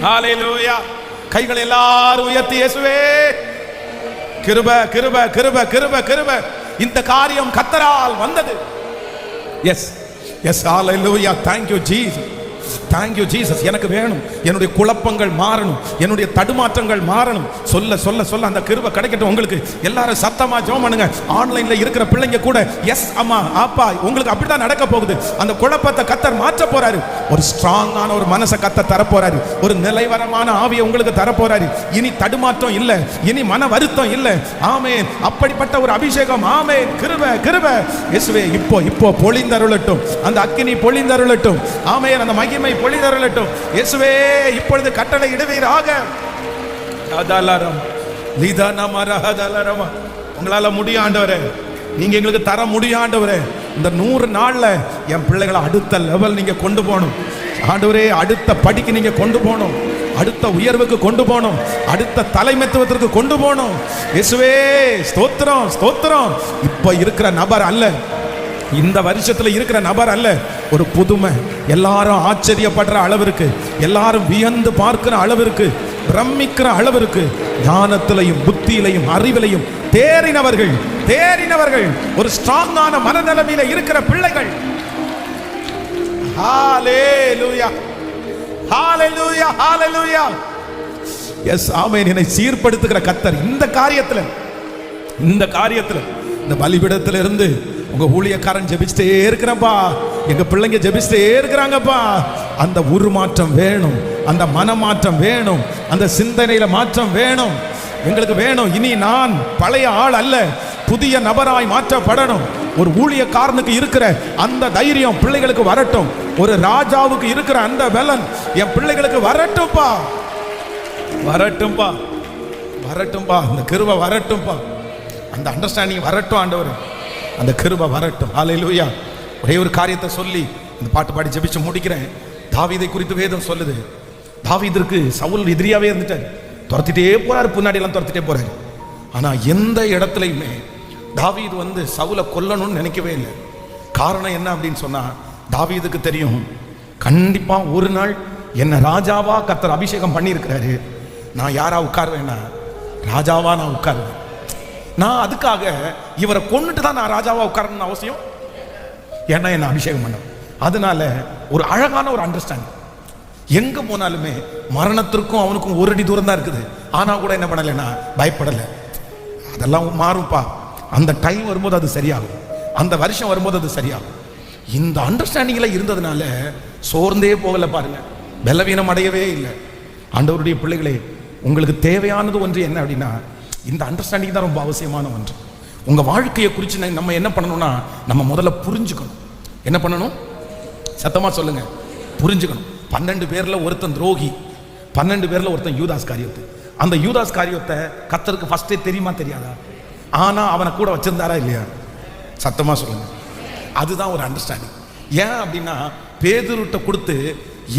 ஹல்லேலூயா. கைகளை எல்லாரும் உயர்த்தி, இயேசுவே கிருபை கிருபை கிருபை கிருபை கிருபை, இந்த காரியம் கர்த்தரால் வந்தது. Yes yes, hallelujah. thank you Jesus, thank you Jesus. எனக்கு வேணும், என்னுடைய குழப்பங்கள் மாறணும், என்னுடைய தடுமாற்றங்கள் மாறணும். சொல்ல சொல்ல சொல்ல அந்த கிருபை கிடைக்கட்டும் உங்களுக்கு. எல்லாரும் சத்தமா ஜெபம் பண்ணுங்க. ஆன்லைன்ல இருக்கிற பிள்ளைங்க கூட எஸ் அம்மா அப்பா, உங்களுக்கு அப்படிதான் நடக்க போகுது. அந்த குழப்பத்தை கர்த்தர் மாற்ற போறாரு. ஒரு ஸ்ட்ராங்கான ஒரு மனசை கர்த்தர் தர போறாரு. ஒரு நிலைவரமான ஆவியை உங்களுக்கு தர போறாரு. இனி தடுமாற்றம் இல்ல, இனி மன வருத்தம் இல்ல. ஆமென். அப்படிப்பட்ட ஒரு அபிஷேகம். ஆமென். கிருபை கிருபை இயேசுவே இப்போ இப்போ பொழிந்தருளட்டும், அந்த அக்கினி பொழிந்தருளட்டும். ஆமென். அந்த மகிமை பொழிந்தருளட்டும் இயேசுவே. இப்பொழுது கட்டளை இடுவீராக. உங்களால முடியும் ஆண்டவரே, நீங்க எங்களுக்கு தர முடியும் ஆண்டவரே. இந்த 100 நாள்ல என் பிள்ளைகளை அடுத்த லெவல் நீங்க கொண்டு போகணும் ஆண்டவரே, அடுத்த படிக்கு நீங்க கொண்டு போகணும், அடுத்த உயர்வுக்கு கொண்டு போகணும், அடுத்த தலைமைத்துவத்திற்கு கொண்டு போகணும் இயேசுவே. ஸ்தோத்திரம் ஸ்தோத்திரம். இப்ப இருக்கிற நபர் அல்ல, இந்த வருஷத்துல இருக்கிற நபர் அல்ல, ஒரு புதுமை. எல்லாரும் ஆச்சரியப்படுற அளவிற்கு, எல்லாரும் வியந்து பார்க்கிற அளவிற்கு, பிரமிக்கிற அளவிற்கு ஞானத்திலையும் புத்தியிலையும் அறிவிலையும் தேறினவர்கள், தேறினவர்கள், ஒரு ஸ்ட்ராங்கான மனநிலைமையில இருக்கிற பிள்ளைகள். Hallelujah hallelujah hallelujah. Yes amen. என்னை சீர்படுத்துகிற கர்த்தர் இந்த காரியத்துல, இந்த காரியத்துல, இந்த பலிபீடத்துல இருந்து உங்க ஊழியக்காரன் ஜெபிச்சுட்டே இருக்கிறப்பா, எங்க பிள்ளைங்க ஜெபிச்சுட்டே இருக்கிறாங்கப்பா. அந்த உருமாற்றம் வேணும், அந்த மனமாற்றம் வேணும், அந்த சிந்தனையில மாற்றம் வேணும், எங்களுக்கு வேணும். இனி நான் பழைய ஆள் அல்ல, புதிய நபராய் மாற்றப்படணும். ஒரு ஊழியக்காரனுக்கு இருக்கிற அந்த தைரியம் பிள்ளைகளுக்கு வரட்டும், ஒரு ராஜாவுக்கு இருக்கிற அந்த பலன் என் பிள்ளைகளுக்கு வரட்டும்பா, வரட்டும்பா, வரட்டும்பா. அந்த கிருபை வரட்டும்பா, அந்த அண்டர்ஸ்டாண்டிங் வரட்டும் ஆண்டவர், அந்த கிருபை வரட்டும். ஹல்லேலூயா. ஒரே ஒரு காரியத்தை சொல்லி இந்த பாட்டு பாடி ஜெபிச்சு முடிக்கிறேன். தாவீதை குறித்து வேதம் சொல்லுது, தாவீதிற்கு சவுல் எதிரியாவே இருந்துட்டார், துரத்திட்டே போறாரு, பின்னாடி எல்லாம் துரத்திட்டே போறாரு. ஆனா எந்த இடத்துலையுமே தாவீது வந்து சவுலை கொல்லணும்னு நினைக்கவே இல்லை. காரணம் என்ன அப்படின்னு சொன்னா, தாவீதுக்கு தெரியும் கண்டிப்பா ஒரு நாள் என்ன ராஜாவா கர்த்தர் அபிஷேகம் பண்ணியிருக்கிறாரு, நான் யாரா உட்காருவேன்னா ராஜாவா நான் உட்காருவேன். நான் அதுக்காக இவரை கொண்டுட்டு தான் நான் ராஜாவா உட்காரணும்னு அவசியம், ஏன்னா என்ன அபிஷேகம் பண்ண. அதனால ஒரு அழகான ஒரு அண்டர்ஸ்டாண்டிங், எங்க போனாலுமே மரணத்திற்கும் அவனுக்கும் ஒரு அடி தூரம் தான் இருக்குது. ஆனா கூட என்ன பண்ணலைன்னா பயப்படலை. அதெல்லாம் மாறும்பா, அந்த டைம் வரும்போது அது சரியாகும், அந்த வருஷம் வரும்போது அது சரியாகும். இந்த அண்டர்ஸ்டாண்டிங்ல இருந்ததுனால சோர்ந்தே போகல பாருங்க, பலவீனம் அடையவே இல்லை. ஆண்டவருடைய பிள்ளைகளே, உங்களுக்கு தேவையானது ஒன்று என்ன அப்படின்னா, இந்த அண்டர்ஸ்டாண்டிங் தான் ரொம்ப அவசியமான ஒன்று. உங்க வாழ்க்கையை குறித்து நம்ம என்ன பண்ணணும்னா, நம்ம முதல்ல புரிஞ்சுக்கணும். என்ன பண்ணணும்? சத்தமா சொல்லுங்க, புரிஞ்சுக்கணும். 12 பேர்ல ஒருத்தன் துரோகி, 12 பேர்ல ஒருத்தன் யூதாஸ் காரியத்தை. அந்த யூதாஸ் காரியத்தை கர்த்தருக்கு ஃபர்ஸ்டே தெரியுமா தெரியாதா? ஆனா அவனை கூட வச்சிருந்தாரா இல்லையா? சத்தமா சொல்லுங்க. அதுதான் ஒரு அண்டர்ஸ்டாண்டிங். ஏன் அப்படின்னா, பேதுருட்ட கொடுத்து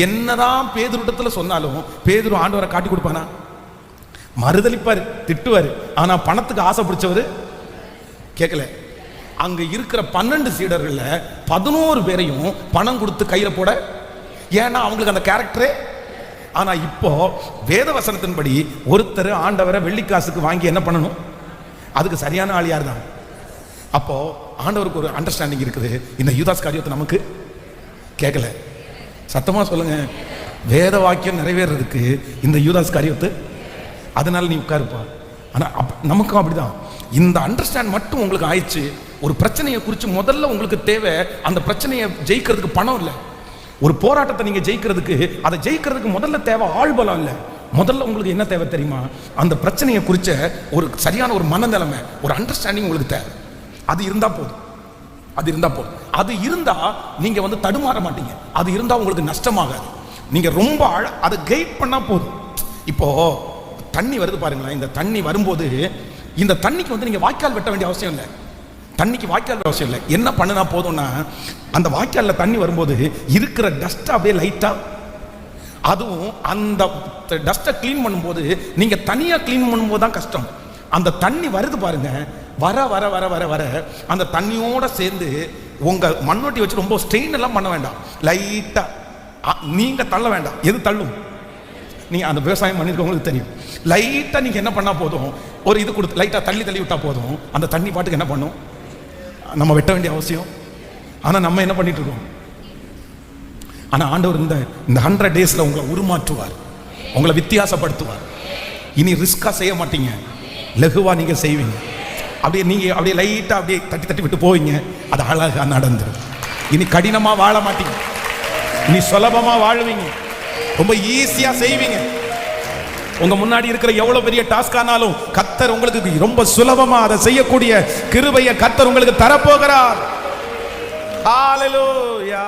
என்னதான் பேதுருட்டத்துல சொன்னாலும் பேதுரு ஆண்டவரை காட்டி கொடுப்பானா? மறுதளிப்பாரு, திட்டுவாரு. ஆனா பணத்துக்கு ஆசை பிடிச்சவரு கேட்கல. அங்க இருக்கிற 12 சீடர்கள்ல 11 பேரையும் பணம் கொடுத்து கையில போட, ஏன்னா அவங்களுக்கு அந்த கேரக்டரே. ஆனா இப்போ வேத வசனத்தின்படி ஒருத்தர் ஆண்டவரை வெள்ளிக்காசுக்கு வாங்கி என்ன பண்ணணும்? அதுக்கு சரியான ஆள் யார் தான்? அப்போ ஆண்டவருக்கு ஒரு அண்டர்ஸ்டாண்டிங் இருக்குது. இந்த யூதாஸ் காரியத்தை நமக்கு கேட்கல. சத்தமா சொல்லுங்க. வேத வாக்கியம் நிறைவேறதுக்கு இந்த யூதாஸ் காரியத்தை, அதனால நீ உட்காருப்பா. ஆனா நமக்கும் அப்படிதான். இந்த அண்டர்ஸ்டாண்ட் மட்டும் உங்களுக்கு ஆயிடுச்சு. ஒரு பிரச்சனையை குறித்து முதல்ல உங்களுக்கு தேவை, அந்த பிரச்சனையை ஜெயிக்கிறதுக்கு பணம் இல்லை. ஒரு போராட்டத்தை நீங்க ஜெயிக்கிறதுக்கு, அதை ஜெயிக்கிறதுக்கு முதல்ல தேவை ஆள்பலம் இல்லை. முதல்ல உங்களுக்கு என்ன தேவை தெரியுமா? அந்த பிரச்சனையை குறித்த ஒரு சரியான ஒரு மனநிலைமை, ஒரு அண்டர்ஸ்டாண்டிங் உங்களுக்கு தேவை. அது இருந்தா போதும், அது இருந்தா போதும். அது இருந்தா நீங்க வந்து தடுமாற மாட்டீங்க. அது இருந்தா உங்களுக்கு நஷ்டமாகாது. நீங்க ரொம்ப அதை கைட் பண்ணா போதும். இப்போ தண்ணி வருது பாருங்களேன். இந்த தண்ணி வரும்போது இந்த தண்ணிக்கு வந்து நீங்க வாய்க்கால் வெட்ட வேண்டிய அவசியம் இல்லை. தண்ணிக்கு வாய்க்கால் அவசியம் இல்லை. என்ன பண்ணுனா போதும்னா, அந்த வாய்க்கால்ல தண்ணி வரும்போது இருக்கிற டஸ்ட் அப்படியே லைட்டா, அதுவும் அந்த டஸ்ட்டை கிளீன் பண்ணும்போது நீங்க தனியா கிளீன் பண்ணும்போது தான் கஷ்டம். அந்த தண்ணி வருது பாருங்க, வர வர வர வர வர அந்த தண்ணியோட சேர்ந்து உங்க மண்ணொட்டி வச்சு ரொம்ப ஸ்ட்ரெயின் எல்லாம் பண்ண வேண்டாம். லைட்டா நீங்க தள்ள வேண்டாம். எது தள்ளும்? நீங்க அந்த விவசாயம் பண்ணிருக்கவங்களுக்கு தெரியும். லைட்டா நீங்க என்ன பண்ணா போதும், ஒரு இது கொடுத்து லைட்டா தள்ளி தள்ளி விட்டா போதும், அந்த தண்ணி பாட்டுக்கு என்ன பண்ணும்? நம்ம வெட்ட வேண்டிய அவசியம். ஆனா நம்ம என்ன பண்ணிட்டு இருக்கோம்? ஆனா ஆண்டவர் இந்த 100 டேஸ்ல உங்களை உருமாற்றுவார், உங்களை வித்தியாசப்படுத்துவார். இனி ரிஸ்கா செய்ய மாட்டீங்க, லகுவா நீங்க செய்வீங்க. அப்படியே நீங்க அப்படியே லைட்டா அப்படியே தட்டி தட்டி விட்டு போவீங்க. அது அழகா நடந்துடும். இனி கடினமா வாழ மாட்டீங்க, இனி சுலபமா வாழ்வீங்க, ரொம்ப ஈஸியா செய்வீங்க. உங்க முன்னாடி இருக்கிற எவ்வளவு பெரிய டாஸ்க் ஆனாலும் கர்த்தர் உங்களுக்கு ரொம்ப சுலபமா அதை செய்யக்கூடிய கிருபையை கர்த்தர் உங்களுக்கு தரப்போகிறார். ஹalleluya.